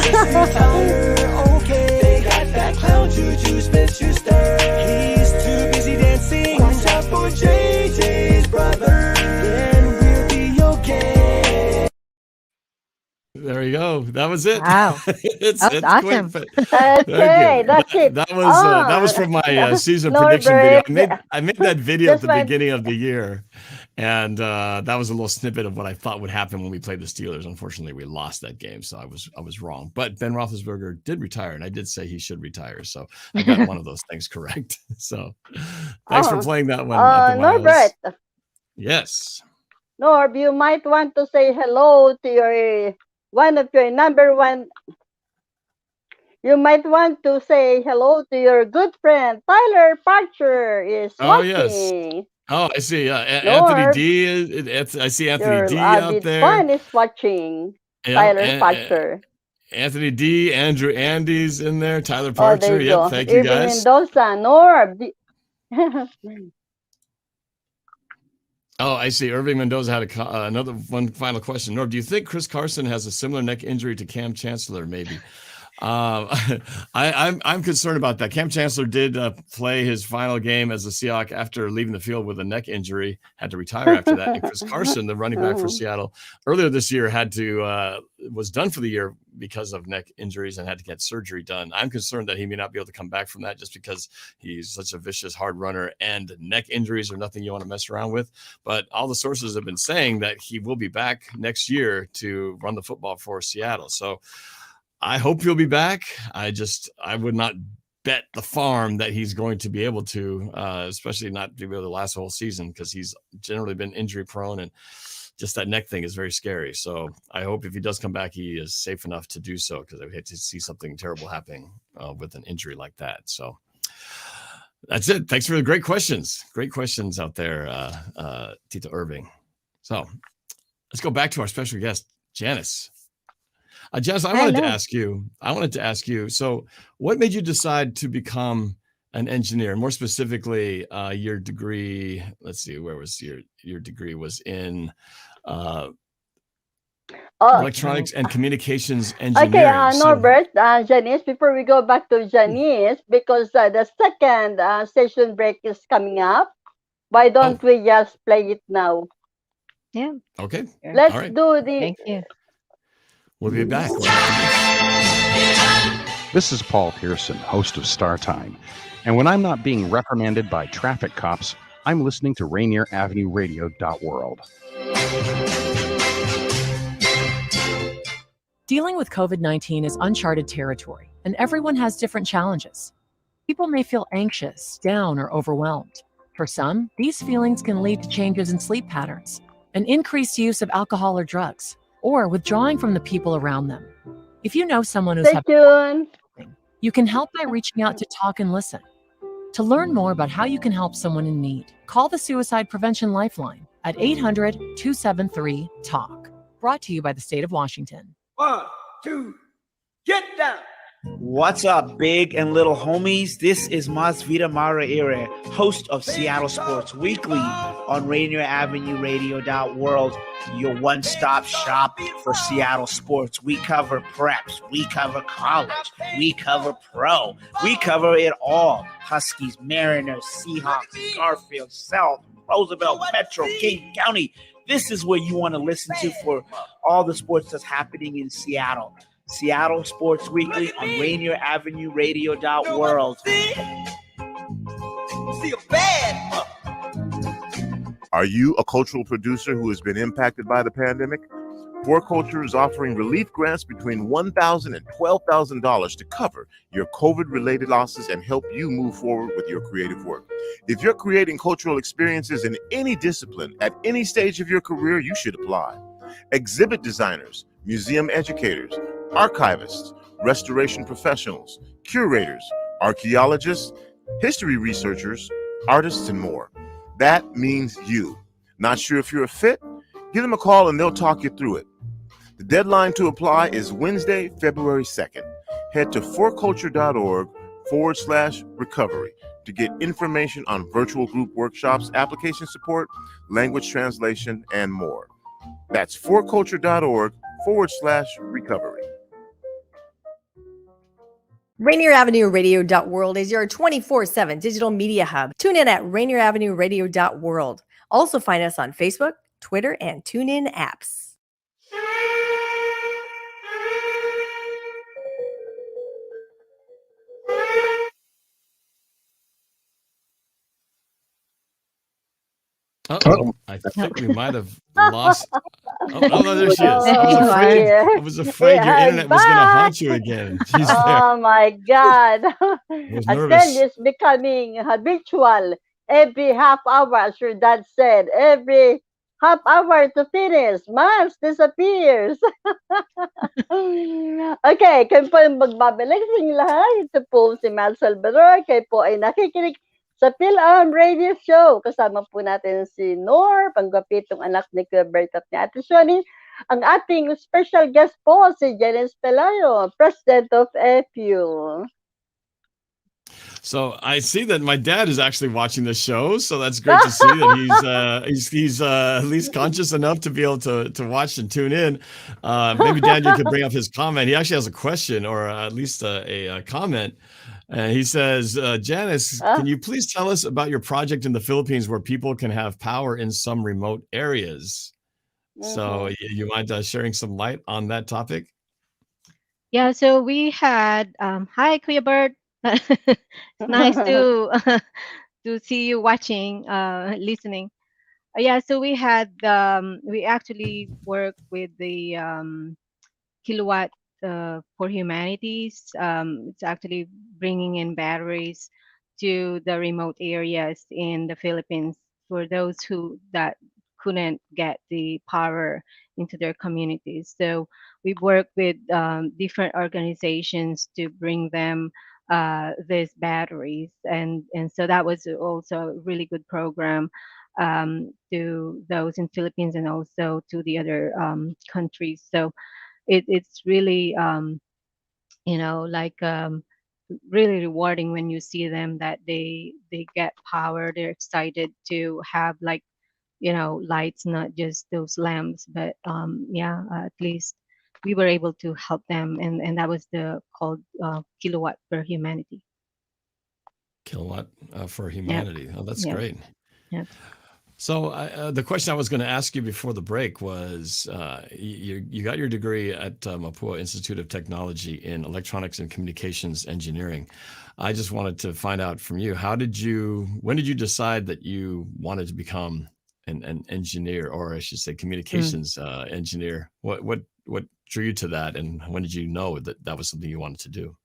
Okay, they got that clown juju, Smith-Schuster. He's too busy dancing. Watch out for JJ's brother. Then we'll be okay. There you go. That was it. Wow. it's That's awesome. quick, Okay, that's it. that was from my season prediction video. I made that video at the beginning of the year, and that was a little snippet of what I thought would happen when we played the Steelers. Unfortunately, we lost that game, so I was wrong. But Ben Roethlisberger did retire, and I did say he should retire, so I got one of those things correct. So thanks for playing that one. Norbert. Yes. Norb, you might want to say hello to your one of your number one. You might want to say hello to your good friend Tyler Parcher is watching. Yes. Oh, I see. Anthony D. I see Anthony D. out there. Fun is watching. Tyler Parcher. Anthony D. Andrew Andy's in there. Tyler Parcher. Yep. Thank you guys. Mendoza, Norb. Oh, I see. Irving Mendoza had another one final question. Norb, do you think Chris Carson has a similar neck injury to Cam Chancellor? Maybe. I'm concerned about that. Cam Chancellor did play his final game as a Seahawk after leaving the field with a neck injury, had to retire after that. And Chris Carson, the running back for Seattle, earlier this year was done for the year because of neck injuries and had to get surgery done. I'm concerned that he may not be able to come back from that just because he's such a vicious, hard runner, and neck injuries are nothing you want to mess around with. But all the sources have been saying that he will be back next year to run the football for Seattle. So I hope he'll be back. I would not bet the farm that he's going to be able to, especially not be able to last the whole season because he's generally been injury prone and just that neck thing is very scary. So I hope if he does come back, he is safe enough to do so because I would hate to see something terrible happening with an injury like that. So that's it. Thanks for the great questions. Great questions out there, Tito Irving. So let's go back to our special guest, Janice. Janice, I wanted to ask you, so what made you decide to become an engineer? More specifically, your degree, let's see, where was your degree was in electronics and communications engineering. Okay, Norbert, Janice, before we go back to Janice, because the second session break is coming up, why don't we just play it now? Yeah. Okay. Let's do the... Thank you. We'll be back. This is Paul Pearson, host of Star Time. And when I'm not being reprimanded by traffic cops, I'm listening to Rainier Avenue Radio.world. Dealing with COVID-19 is uncharted territory, and everyone has different challenges. People may feel anxious, down, or overwhelmed. For some, these feelings can lead to changes in sleep patterns, an increased use of alcohol or drugs, or withdrawing from the people around them. If you know someone who's having, you can help by reaching out to talk and listen. To learn more about how you can help someone in need, call the Suicide Prevention Lifeline at 800-273-TALK. Brought to you by the state of Washington. 1, 2, get down! What's up, big and little homies? This is Masvita Maraire, host of Seattle Sports Weekly on Rainier Avenue Radio.world, your one-stop shop for Seattle sports. We cover preps, we cover college, we cover pro, we cover it all. Huskies, Mariners, Seahawks, Garfield, South, Roosevelt, Metro, King County. This is where you want to listen to for all the sports that's happening in Seattle. Seattle Sports Weekly on Rainier Avenue Radio.world. Are you a cultural producer who has been impacted by the pandemic? For Culture is offering relief grants between $1,000 and $12,000 to cover your COVID-related losses and help you move forward with your creative work. If you're creating cultural experiences in any discipline at any stage of your career, you should apply. Exhibit designers, museum educators, archivists, restoration professionals, curators, archaeologists, history researchers, artists, and more. That means you. Not sure if you're a fit? Give them a call and they'll talk you through it. The deadline to apply is Wednesday, February 2nd. Head to forculture.org/recovery to get information on virtual group workshops, application support, language translation, and more. That's forculture.org/recovery. Rainier Avenue Radio.world is your 24/7 digital media hub. Tune in at Rainier Avenue Radio.world. Also find us on Facebook, Twitter, and TuneIn apps. think we might have lost. Oh, no, there she is. Oh, I was afraid your internet was going to haunt you again. She's there. Oh my God. I was I tell nervous. you, it's becoming habitual. Every half hour, as your dad said, every half hour to finish, Miles disappears. Okay, kayo po yung magbabalik sa inyo lahat. Ito po si Mal Salvador. Kayo po ay nakikinig sa Fil-Am Radio Show. Kasama po natin si Nor, panggapitong anak ni Kuya Bert at ni Ate Shoni. Ang ating special guest po si Janice Pelayo, President of AFEW. So I see that my dad is actually watching the show, so that's great to see that he's at least conscious enough to be able to watch and tune in. Maybe Dad, you could bring up his comment. He actually has a question, or at least a comment. And he says, Janice, can you please tell us about your project in the Philippines where people can have power in some remote areas? So you mind sharing some light on that topic? Yeah, so we had hi Kuya Bert. It's nice to see you watching, listening. Yeah, so we had we actually work with the Kilowatt for Humanities. It's actually bringing in batteries to the remote areas in the Philippines for those who that couldn't get the power into their communities. So we work with different organizations to bring them these batteries, and so that was also a really good program to those in Philippines and also to the other countries. So it's really like really rewarding when you see them that they get power. They're excited to have like lights, not just those lamps, but at least we were able to help them, and that was the called Kilowatt for Humanity. Kilowatt for Humanity. Oh, that's great. Yeah. So the question I was going to ask you before the break was, you got your degree at Mapua Institute of Technology in Electronics and Communications Engineering. I just wanted to find out from you, when did you decide that you wanted to become an engineer, or I should say communications engineer? What drew you to that, and when did you know that was something you wanted to do?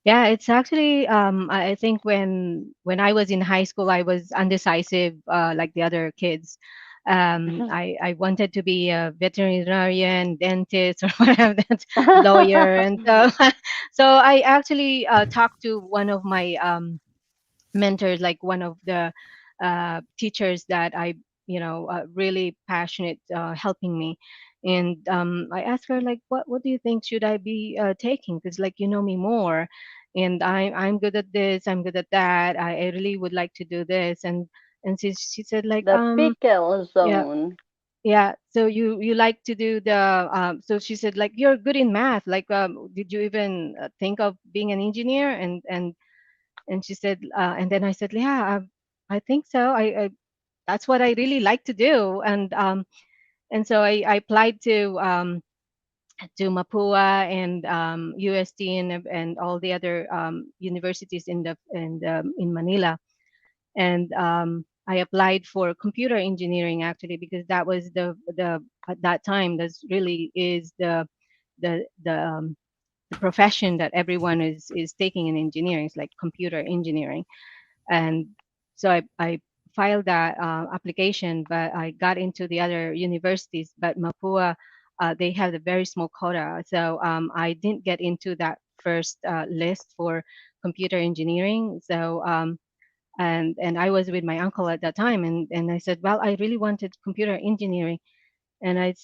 Yeah, it's actually I think when I was in high school, I was undecisive like the other kids. I wanted to be a veterinarian, dentist, or whatever, that lawyer, and so I actually talked to one of my mentors, like one of the teachers that I really passionate helping me. And I asked her, like, what do you think should I be taking? Because like you know me more, and I'm good at this, I'm good at that. I really would like to do this, and she said like The pickle yeah, zone. yeah. So you like to do the so she said like you're good in math. Like did you even think of being an engineer? And she said and then I said yeah, I think so. I that's what I really like to do. And so I applied to Mapua and UST and all the other universities in Manila, and I applied for computer engineering actually, because that was the at that time this really is the the profession that everyone is taking in engineering. It's like computer engineering. And so I filed that application, but I got into the other universities. But Mapua, they have a very small quota, so I didn't get into that first list for computer engineering. So and I was with my uncle at that time, and I said, well, I really wanted computer engineering. And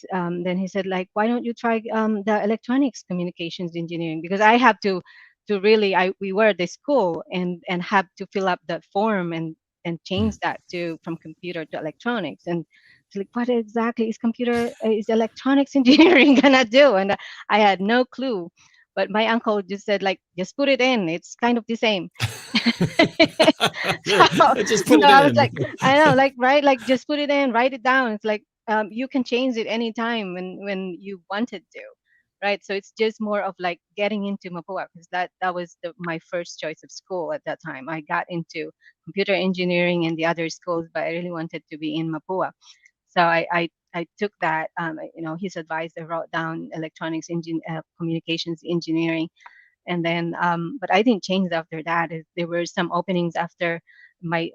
then he said, like, why don't you try the electronics communications engineering? Because I have to really, we were at the school and have to fill up that form and change that to from computer to electronics. And it's like, what exactly is electronics engineering gonna do? And I had no clue. But my uncle just said, like, just put it in. It's kind of the same. Just put it I in. was like, I know, like, right? Like, just put it in, write it down. It's like, you can change it anytime when you wanted to, right? So it's just more of like getting into Mapua, because that was my first choice of school at that time. I got into computer engineering and the other schools, but I really wanted to be in Mapua. So I took that, his advice. I wrote down communications engineering. And then, but I didn't change after that. There were some openings after my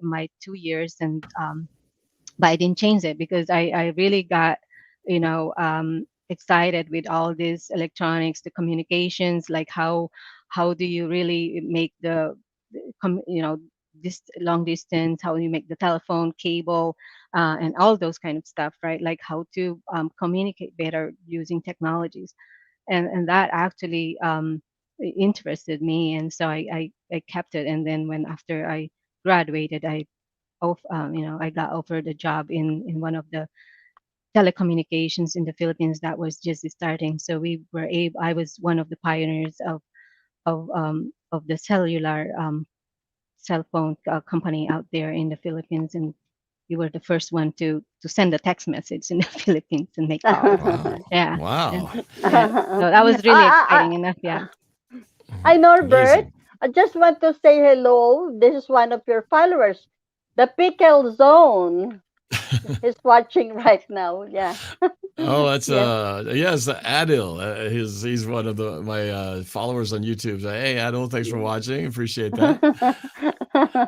2 years, and but I didn't change it because I really got, excited with all these electronics, the communications, like how do you really make this long distance, how you make the telephone cable, and all those kind of stuff, right? Like how to communicate better using technologies, and that actually interested me, and so I kept it. And then after I graduated, I got offered a job in one of the telecommunications in the Philippines that was just starting. So I was one of the pioneers of the cellular cell phone company out there in the Philippines, and we were the first one to send a text message in the Philippines and make calls. Wow. Yeah. Wow. Yeah. So that was really exciting enough. Yeah. Hi, Norbert. Amazing. I just want to say hello. This is one of your followers, the Pickle Zone. Is watching right now. Yeah. Oh, that's yes, Adil. He's one of my followers on YouTube. So, hey, Adil, thanks for watching. Appreciate that.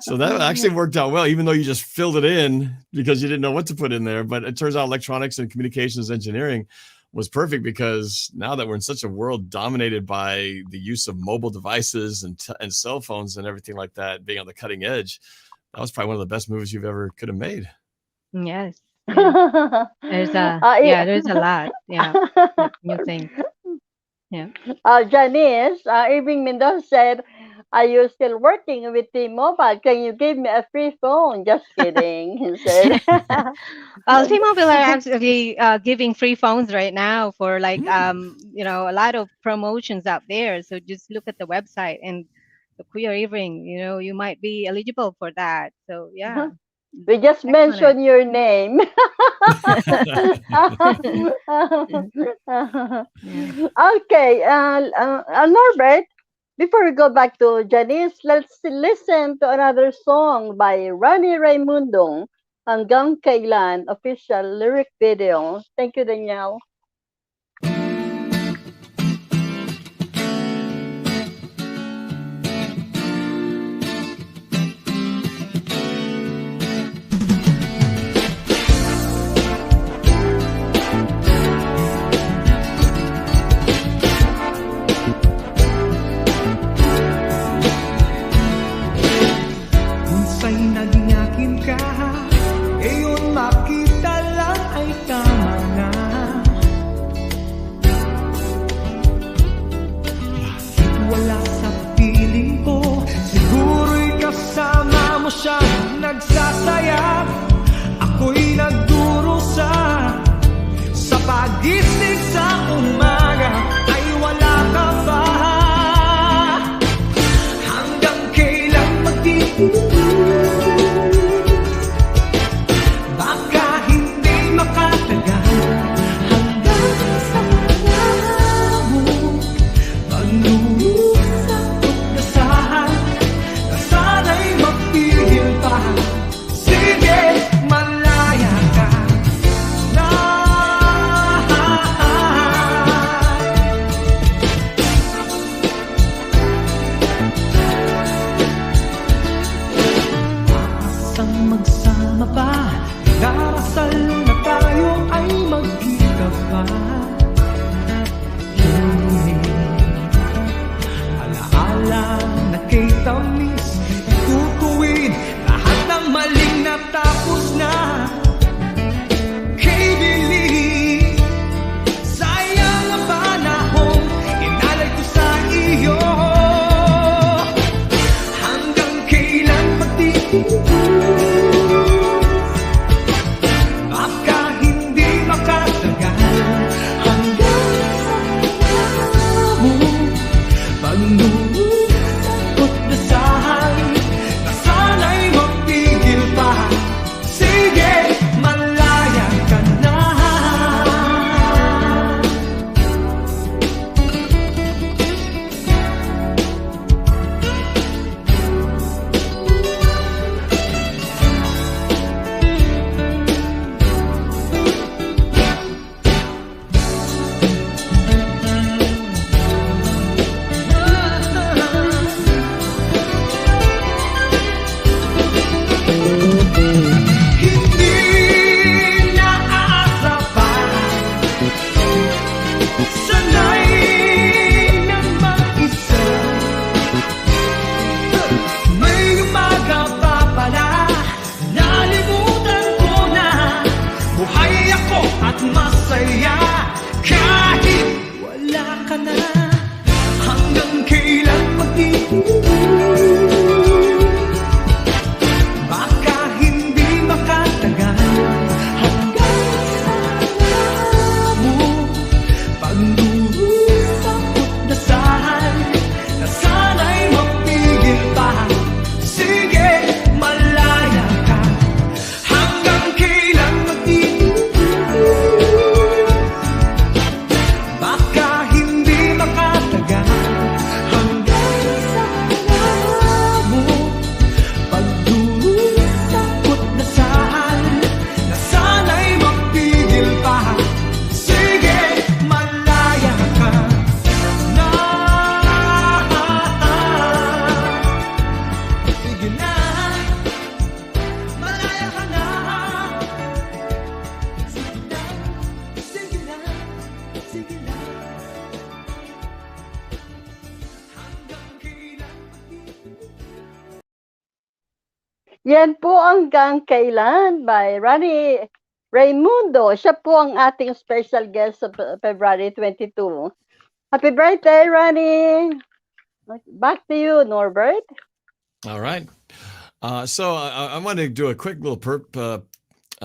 So that actually worked out well, even though you just filled it in because you didn't know what to put in there. But it turns out electronics and communications engineering was perfect because now that we're in such a world dominated by the use of mobile devices and cell phones and everything like that, being on the cutting edge, that was probably one of the best moves you've ever could have made. Yes. Yeah. There's a lot. Yeah. New things. Yeah. Janice, Irving Mendoza said, "Are you still working with T-Mobile? Can you give me a free phone?" Just kidding, he said. T-Mobile are actually giving free phones right now for like a lot of promotions out there. So just look at the website and the Kuya Irving, you might be eligible for that. So yeah. We just mentioned your name. Okay, Norbert, before we go back to Janice, let's listen to another song by Rani Raimundong, Hanggang Kailan, official lyric video. Thank you, Danielle. Yan po hanggang kailan by Raimundo. Siya po ang ating special guest sa February 22. Happy birthday, Ronnie! Back to you, Norbert. All right. So I want to do a quick little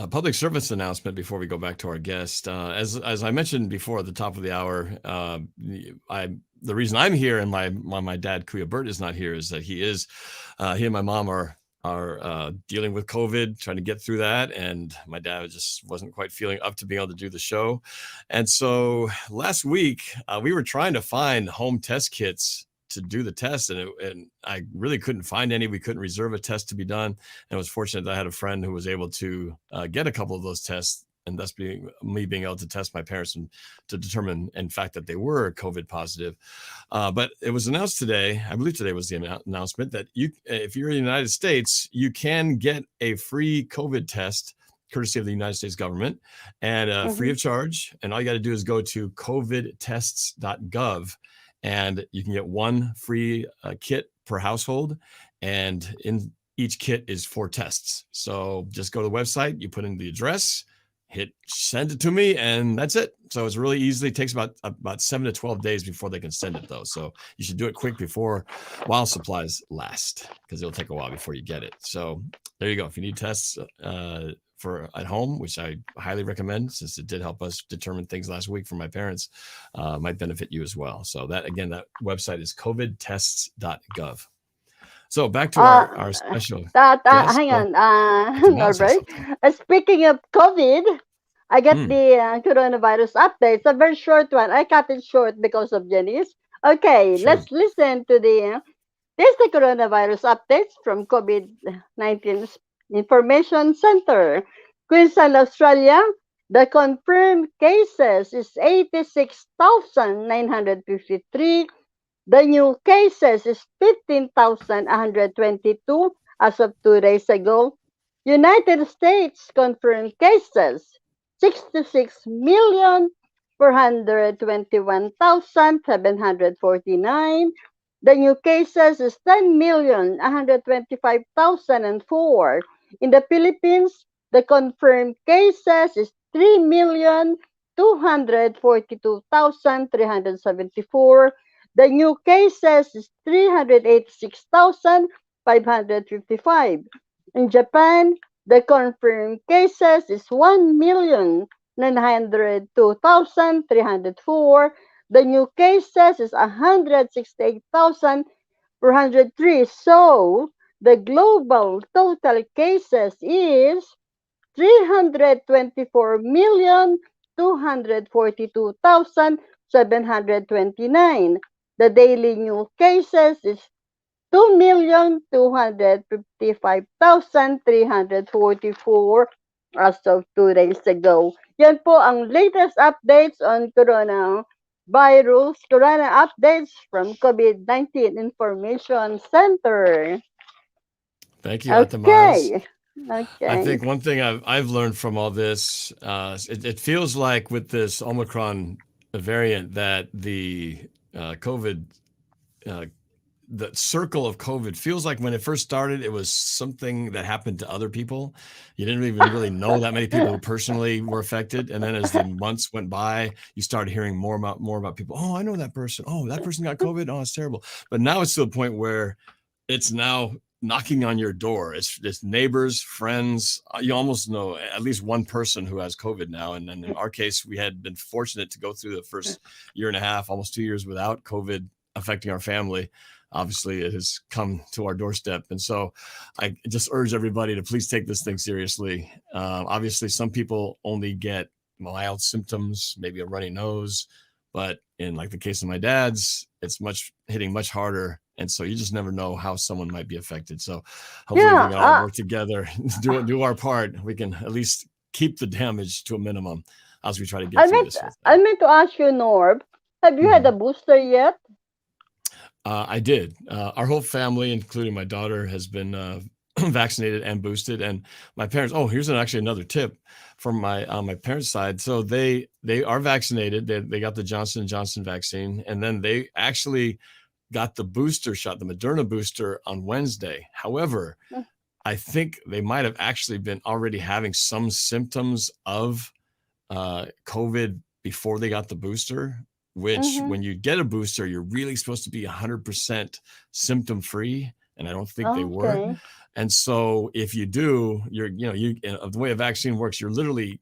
public service announcement before we go back to our guest. As I mentioned before at the top of the hour, the reason I'm here and my dad Kuya Bert is not here is that he and my mom are dealing with COVID, trying to get through that, and my dad just wasn't quite feeling up to being able to do the show. And so last week we were trying to find home test kits to do the test, and I really couldn't find any. We couldn't reserve a test to be done, and I was fortunate that I had a friend who was able to get a couple of those tests, and thus being able to test my parents and to determine, in fact, that they were COVID positive. But it was announced today, I believe today was the announcement, that if you're in the United States, you can get a free COVID test courtesy of the United States government and free of charge. And all you got to do is go to covidtests.gov, and you can get one free kit per household. And in each kit is 4 tests. So just go to the website, you put in the address, hit send it to me, and that's it. So it's really easy. It takes about 7 to 12 days before they can send it, though. So you should do it quick while supplies last, because it'll take a while before you get it. So there you go. If you need tests for at home, which I highly recommend, since it did help us determine things last week for my parents, might benefit you as well. So that website is covidtests.gov. So back to our special guest. Hang on, Norbert. Speaking of COVID, I got the coronavirus updates, a very short one. I cut it short because of Janice. Okay, sure. Let's listen to the coronavirus updates from COVID-19 Information Center. Queensland, Australia, the confirmed cases is 86,953. The new cases is 15,122 as of 2 days ago. United States confirmed cases 66,421,749. The new cases is 10,125,004. In the Philippines, the confirmed cases is 3,242,374. The new cases is 386,555. In Japan, the confirmed cases is 1,902,304. The new cases is 168,403. So the global total cases is 324,242,729. The daily new cases is 2,255,344 as of 2 days ago. Yan po ang latest updates on corona updates from COVID-19 Information Center. Thank you, Ate Miles. Okay. I think one thing I've learned from all this, it feels like with this Omicron variant that the COVID, the circle of COVID feels like when it first started, it was something that happened to other people. You didn't even really know that many people who personally were affected. And then as the months went by, you started hearing more about people. Oh, I know that person. Oh, that person got COVID. Oh, it's terrible. But now it's to the point where it's now knocking on your door. It's neighbors, friends. You almost know at least one person who has COVID now. And then in our case, we had been fortunate to go through the first year and a half, almost 2 years without COVID affecting our family. Obviously, it has come to our doorstep. And so I just urge everybody to please take this thing seriously. Obviously, some people only get mild symptoms, maybe a runny nose. But in like the case of my dad's, it's hitting much harder. And so you just never know how someone might be affected. So hopefully we can all work together, do our part. We can at least keep the damage to a minimum as we try to get through this. I meant to ask you, Norb, have you had a booster yet? I did. Our whole family, including my daughter, has been vaccinated and boosted. And my parents, here's actually another tip from on my parents' side. So they are vaccinated. They got the Johnson & Johnson vaccine. And then they actually got the booster shot, the Moderna booster, on Wednesday. However, I think they might have actually been already having some symptoms of COVID before they got the booster, which when you get a booster, you're really supposed to be 100% symptom free. And I don't think they were. Okay. And so if you do, the way a vaccine works, you're literally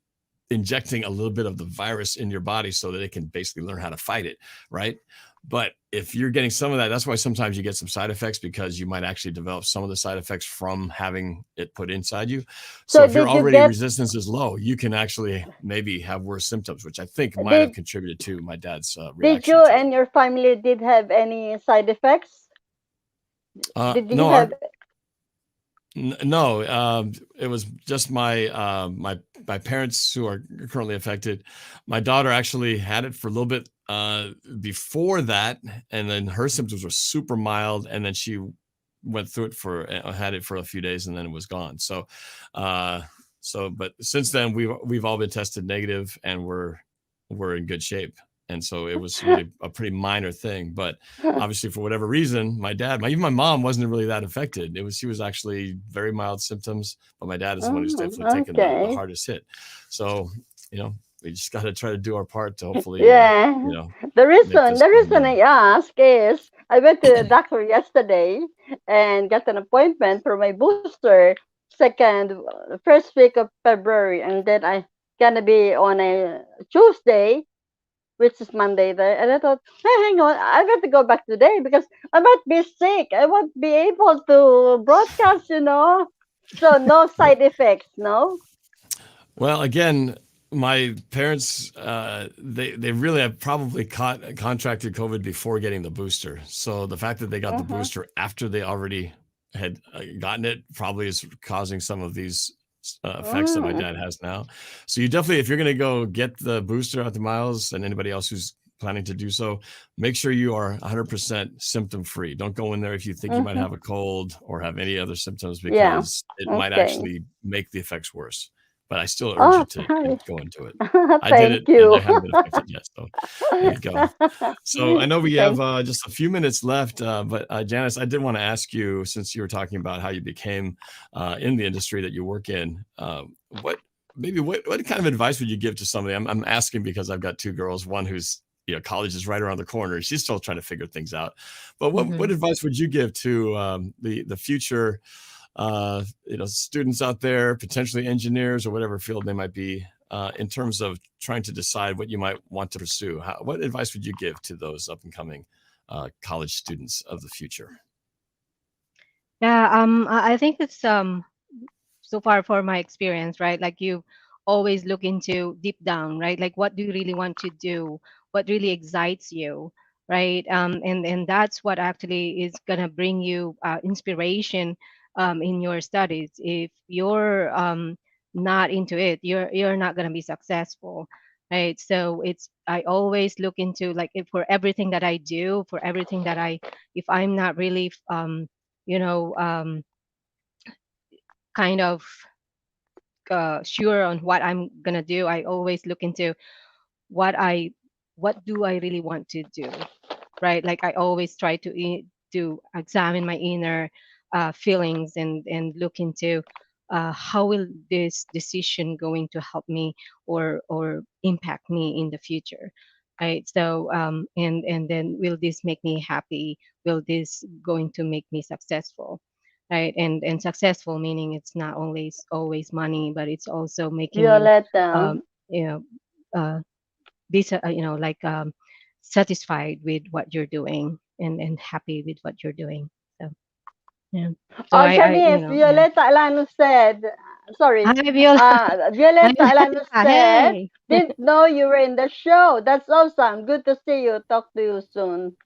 injecting a little bit of the virus in your body so that it can basically learn how to fight it, right? But if you're getting some of that, that's why sometimes you get some side effects, because you might actually develop some of the side effects from having it put inside you. So if your already resistance is low, you can actually maybe have worse symptoms, which I think might have contributed to my dad's reaction. Did you and your family did have any side effects? Did you have? No, it was just my my parents who are currently affected. My daughter actually had it for a little bit before that, and then her symptoms were super mild, and then she went through it had it for a few days, and then it was gone. So, but since then we've all been tested negative, and we're in good shape. And so it was really a pretty minor thing, but obviously for whatever reason, even my mom wasn't really that affected. She was actually very mild symptoms, but my dad is the one who's definitely taken the hardest hit. So, we just got to try to do our part to hopefully, The reason I ask is I went to the doctor yesterday and got an appointment for my booster first week of February. And then I gonna be on a Tuesday, which is Monday there. And I thought, hey, hang on, I got to go back today because I might be sick. I won't be able to broadcast, So no side effects, no? Well, again, my parents, they really have probably contracted COVID before getting the booster. So the fact that they got the booster after they already had gotten it probably is causing some of these effects that my dad has now. So you definitely, if you're going to go get the booster out the miles, and anybody else who's planning to do so, make sure you are 100% symptom free. Don't go in there if you think you might have a cold or have any other symptoms, because it might actually make the effects worse. But I still urge you to go into it. I did it, and I haven't been affected yet. So there you go. So I know we have just a few minutes left, but Janice, I did want to ask you, since you were talking about how you became in the industry that you work in, what kind of advice would you give to somebody? I'm asking because I've got two girls, one who's college is right around the corner. She's still trying to figure things out. But what advice would you give to the future students out there, potentially engineers or whatever field they might be, in terms of trying to decide what you might want to pursue? What advice would you give to those up and coming college students of the future? Yeah, I think it's so far for my experience, right? Like you always look into deep down, right? Like what do you really want to do? What really excites you, right? And that's what actually is gonna bring you inspiration in your studies. If you're not into it, you're not gonna be successful, right? So I always look into, like, if for everything that I do, for everything that if I'm not really kind of sure on what I'm gonna do, I always look into what do I really want to do, right? Like I always try to examine my inner feelings and look into how will this decision going to help me or impact me in the future, right? So and then will this make me happy? Will this going to make me successful, right? And successful meaning it's not only always money, but it's also making Violetta. this satisfied with what you're doing and happy with what you're doing. So yeah. So Janice, Violetta Alano said, sorry, Hi, Violetta. Violetta Alano said, Hey. didn't know you were in the show. That's awesome. Good to see you. Talk to you soon.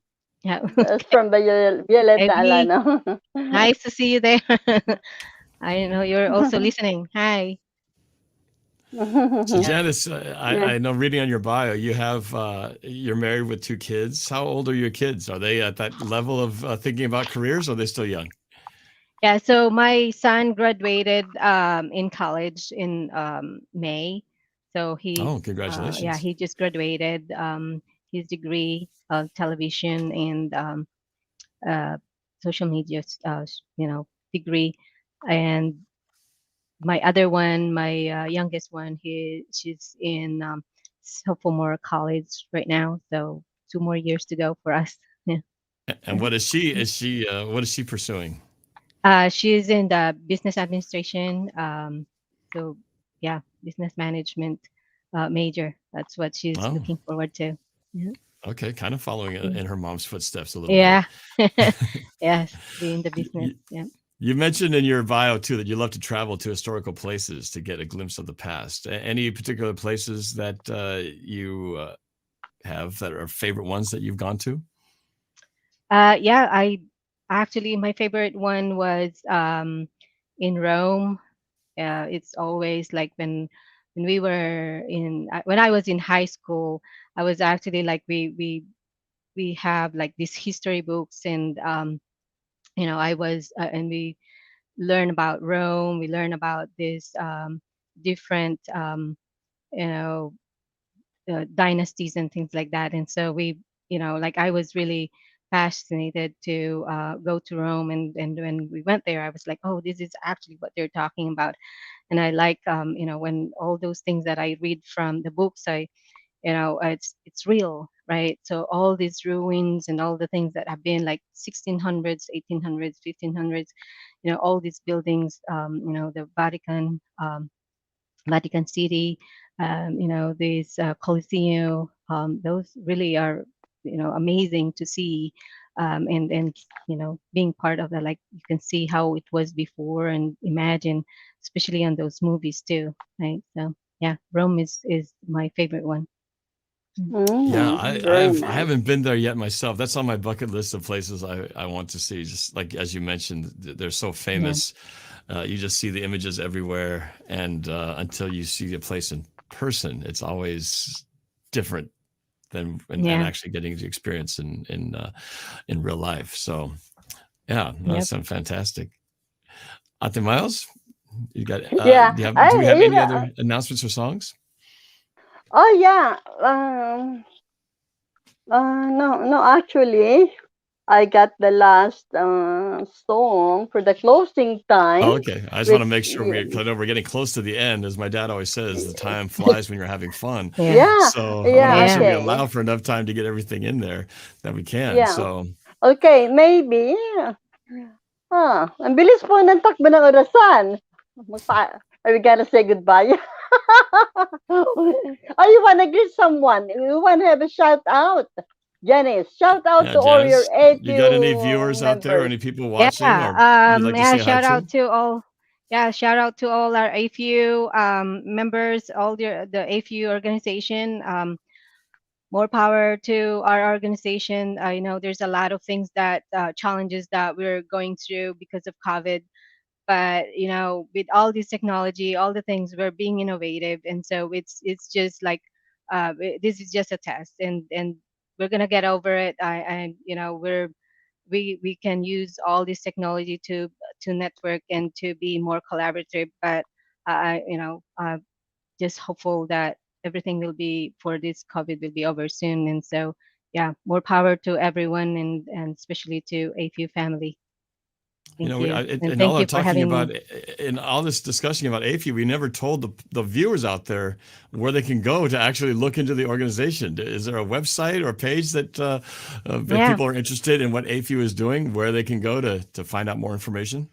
Yeah. That's from Violetta Alano. Nice to see you there. I know you're also listening. Hi. So Janice, I know, reading on your bio, you have you're married with 2 kids. How old are your kids? Are they at that level of thinking about careers, or are they still young? Yeah, so my son graduated in college in May. So congratulations. Yeah, he just graduated his degree of television and social media degree. And my other one, my youngest one, she's in sophomore college right now, so 2 more years to go for us. Yeah. And what is she? What is she pursuing? She's in the business administration. So yeah, business management major. That's what she's Oh, looking forward to. Yeah. okay, kind of following in her mom's footsteps a little bit. Yeah. Yes, being the business. You, Yeah. you mentioned in your bio too that you love to travel to historical places to get a glimpse of the past. Any particular places that you have that are favorite ones that you've gone to? Yeah, I actually my favorite one was in Rome. It's always like when we were in when I was in high school, I was actually like we have like these history books, and I was and we learn about Rome. We learn about this different you know dynasties and things like that. And so like I was really fascinated to go to Rome, and when we went there, I was like, oh, this is actually what they're talking about. And I like when all those things that I read from the books, it's real, right? So all these ruins and all the things that have been like 1600s, 1800s, 1500s, all these buildings, the Vatican City, these Colosseum. Those really are, amazing to see, and being part of that, like you can see how it was before and imagine, especially on those movies too, right? So yeah, Rome is my favorite one. Yeah, Very I nice. haven't been there yet myself. That's on my bucket list of places I want to see. Just like as you mentioned, they're so Yeah, famous. You just see the images everywhere, and until you see a place in person, it's always different than and yeah, actually getting the experience in real life. So yeah, no, that yep. sounds fantastic. Ate Miles, you got Yeah. do we have You any know, other announcements or songs? oh yeah. No, no. Actually, I got the last song for the closing time, Oh, okay. I just want to which make sure 'cause I know we're getting close to the end. As my dad always says, the time flies when you're having fun. Yeah, yeah, So I want to make yeah. sure yeah, we Okay, allow for enough time to get everything in there that we can. yeah. So Okay, maybe. Ang bilis po ng takbo ng orasan. Are we gonna say goodbye? Or you wanna greet someone? You wanna have a shout out? Janice, shout out yeah, to all your Janice, you got any AFEW viewers out there or members. any people watching yeah. or you'd like to Yeah. say hi to? Shout out to all our AFU members, all the AFU organization. More power to our organization. I know there's a lot of things that challenges that we're going through because of COVID, but with all this technology, all the things, we're being innovative, and so it's just like this is just a test, and we're gonna get over it. We can use all this technology to network and to be more collaborative, but just hopeful that everything will be for this COVID will be over soon. And so, yeah, more power to everyone, and especially to AFU family. Thank you, and in all thank our you for talking having about me. in all this discussion about AFI, we never told the viewers out there where they can go to actually look into the organization. Is there a website or page that if Yeah, people are interested in what AFI is doing, where they can go to find out more information?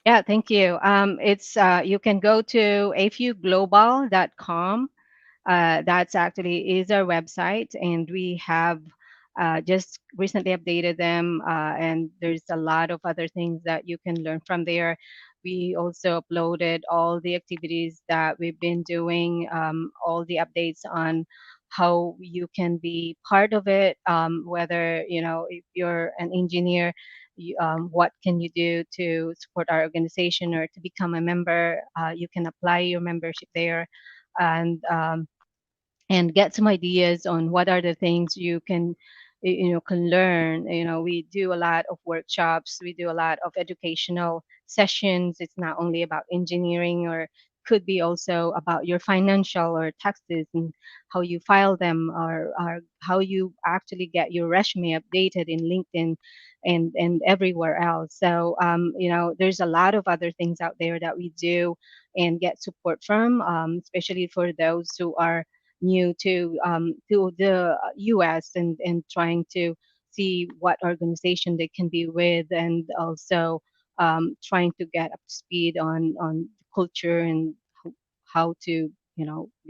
yeah, thank you. It's you can go to afuglobal.com. That's actually is our website, and we have just recently updated them. And there's a lot of other things that you can learn from there. We also uploaded all the activities that we've been doing, all the updates on how you can be part of it. Whether if you're an engineer, what can you do to support our organization or to become a member? You can apply your membership there, and get some ideas on what are the things you can can learn. We do a lot of workshops, we do a lot of educational sessions. It's not only about engineering or could be also about your financial or taxes and how you file them, or how you actually get your resume updated in LinkedIn and everywhere else. So there's a lot of other things out there that we do and get support from, especially for those who are new to the US and trying to see what organization they can be with, and also trying to get up to speed on culture and how to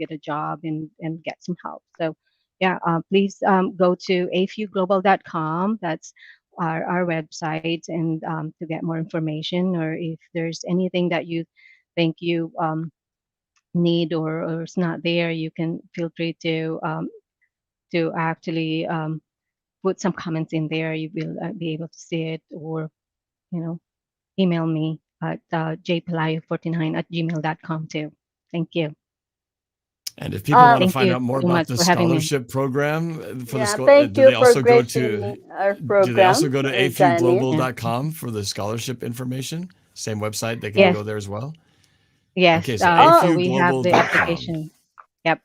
get a job and get some help. So yeah, please go to afewglobal.com. That's our website, and to get more information, or if there's anything that you think you need or is not there, you can feel free to actually put some comments in there. You will be able to see it, or you know email me at jpelayo49@gmail.com too. Thank you. And if people want to Thank find you out more so about much the for having me. scholarship program for the Yeah, school, thank do you they for also go gracing our do they also program, go to Janice. afewglobal.com for the scholarship information? Same website, they can Yes, go there as well. yes. Okay, so Oh, We have the afewglobal.com. application. Yep.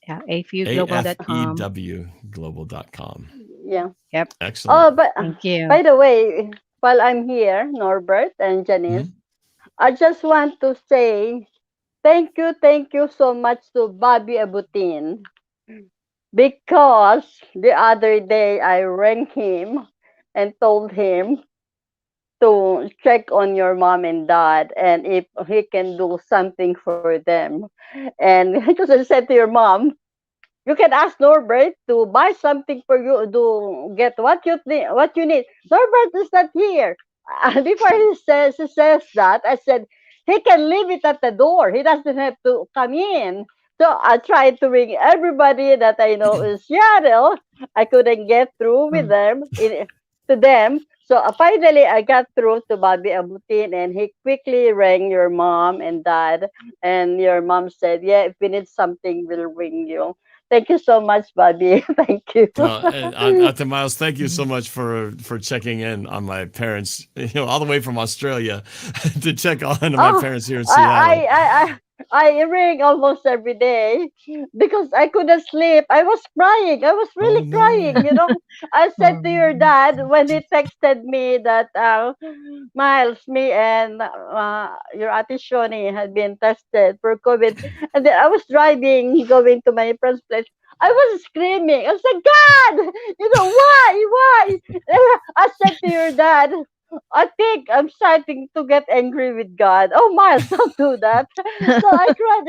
Yeah, afewglobal.com. afewglobal.com. yeah. Yep. Excellent. But Thank you. by the way, while I'm here, Norbert and Janice, Mhm. I just want to say thank you so much to Bobby Abutin, because the other day I rang him and told him to check on your mom and dad and if he can do something for them. And because I said to your mom, you can ask Norbert to buy something for you, to get what you need. Norbert is not here. Before he says that, I said he can leave it at the door. He doesn't have to come in. So I tried to ring everybody that I know in Seattle. I couldn't get through with to them. So finally, I got through to Bobby Abutin, and he quickly rang your mom and dad. And your mom said, "Yeah, if we need something, we'll ring you." Thank you so much, Bobby. Thank you. Well, and Ate Miles, thank you so much for checking in on my parents, all the way from Australia to check on my Oh, parents here in Seattle. I ring almost every day because I couldn't sleep. I was crying. I was Oh really crying. no. I said to your dad when he texted me that Miles, me and your Ate Shoni had been tested for COVID, and then I was driving going to my friend's place. I was screaming. I said, God, why? I said to your dad, I think I'm starting to get angry with God. Oh, Miles, don't do that. So I cried.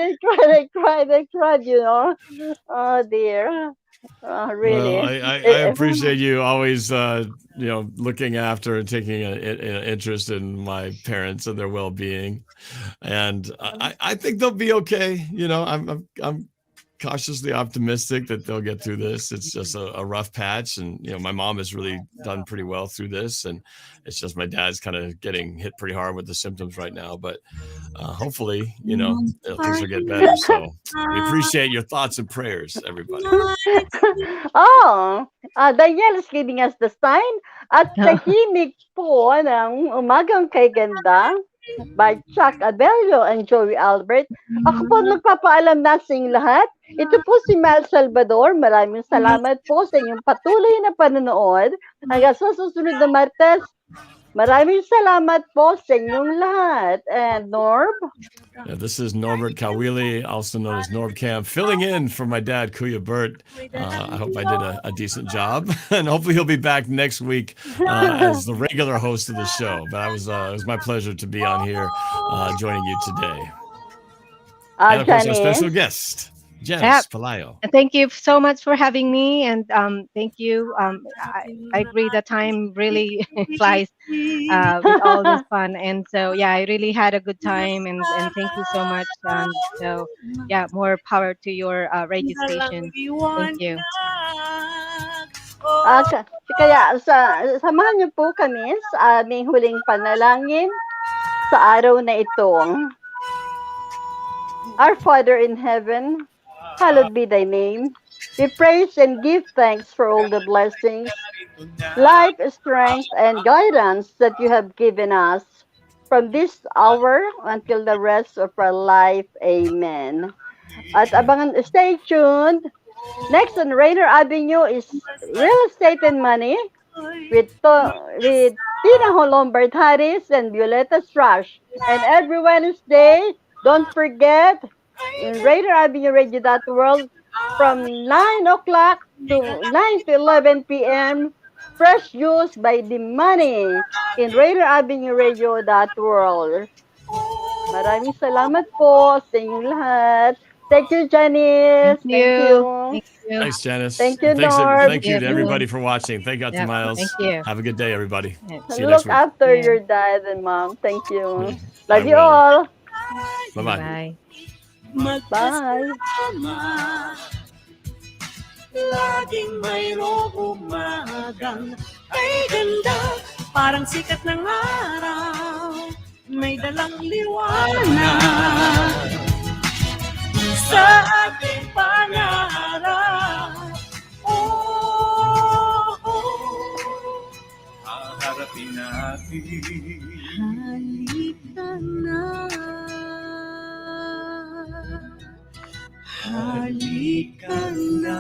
Oh, dear. Well, Really. I appreciate you always, looking after and taking an interest in my parents and their well-being, and I think they'll be okay. I'm cautiously optimistic that they'll get through this. It's just a rough patch, and my mom has really done pretty well through this, and it's just my dad's kind of getting hit pretty hard with the symptoms right now. But hopefully, things will get better. So we appreciate your thoughts and prayers, everybody. Oh, Danielle is giving us the sign. At tahimik po ng umagang kay ganda by Chuck Abello and Joey Albert. Ako po nagpapaalam na sa inyong lahat. Ito po si Mel Salvador. Maraming salamat po sa inyong patuloy na panonood. Hanggang sa susunod na Martes, maraming salamat po sa inyong lahat. And Norb? Yeah, this is Norbert Caoili, also known as NorbCam, filling in for my dad, Kuya Bert. I hope I did a decent job, and hopefully he'll be back next week as the regular host of the show. But it was my pleasure to be on here joining you today. And of course, our special guest, Janice Pelayo. Thank you so much for having me, and thank you. I agree that time really flies with all this fun, and so yeah, I really had a good time, and thank you so much. So yeah, more power to your radio station. Thank you. Kaya samahan niyo po kami sa aming huling panalangin sa araw na ito. Our Father in heaven, hallowed be thy name. We praise and give thanks for all the blessings, life, strength, and guidance that you have given us. from this hour until the rest of our life. Amen. At abangan, stay tuned. Next on Rainier Avenue is Real Estate and Money with Tina Lombard Harris and Violeta Strash. And every Wednesday, don't forget, in Rainier Avenue Radio.world from 9 o'clock to 9 to 11 p.m. Fresh Juice by The Money in Rainier Avenue Radio.world. Maraming salamat po sa inyong lahat. Thank you, Janice. Thank you. Thanks, Janice. Thank you, Thanks, Norb. thank you to everybody for watching. Thank you to Yep, Miles. thank you. Have a good day, everybody. See you Look next week. after your dad and mom. Thank you. I Love you will. all. Bye-bye. Bye. Laging mayroong umagang ay ganda, parang sikat ng araw, may dalang liwanag sa ating pangarap. Oh, oh, haharapin natin. Halika na, halika na.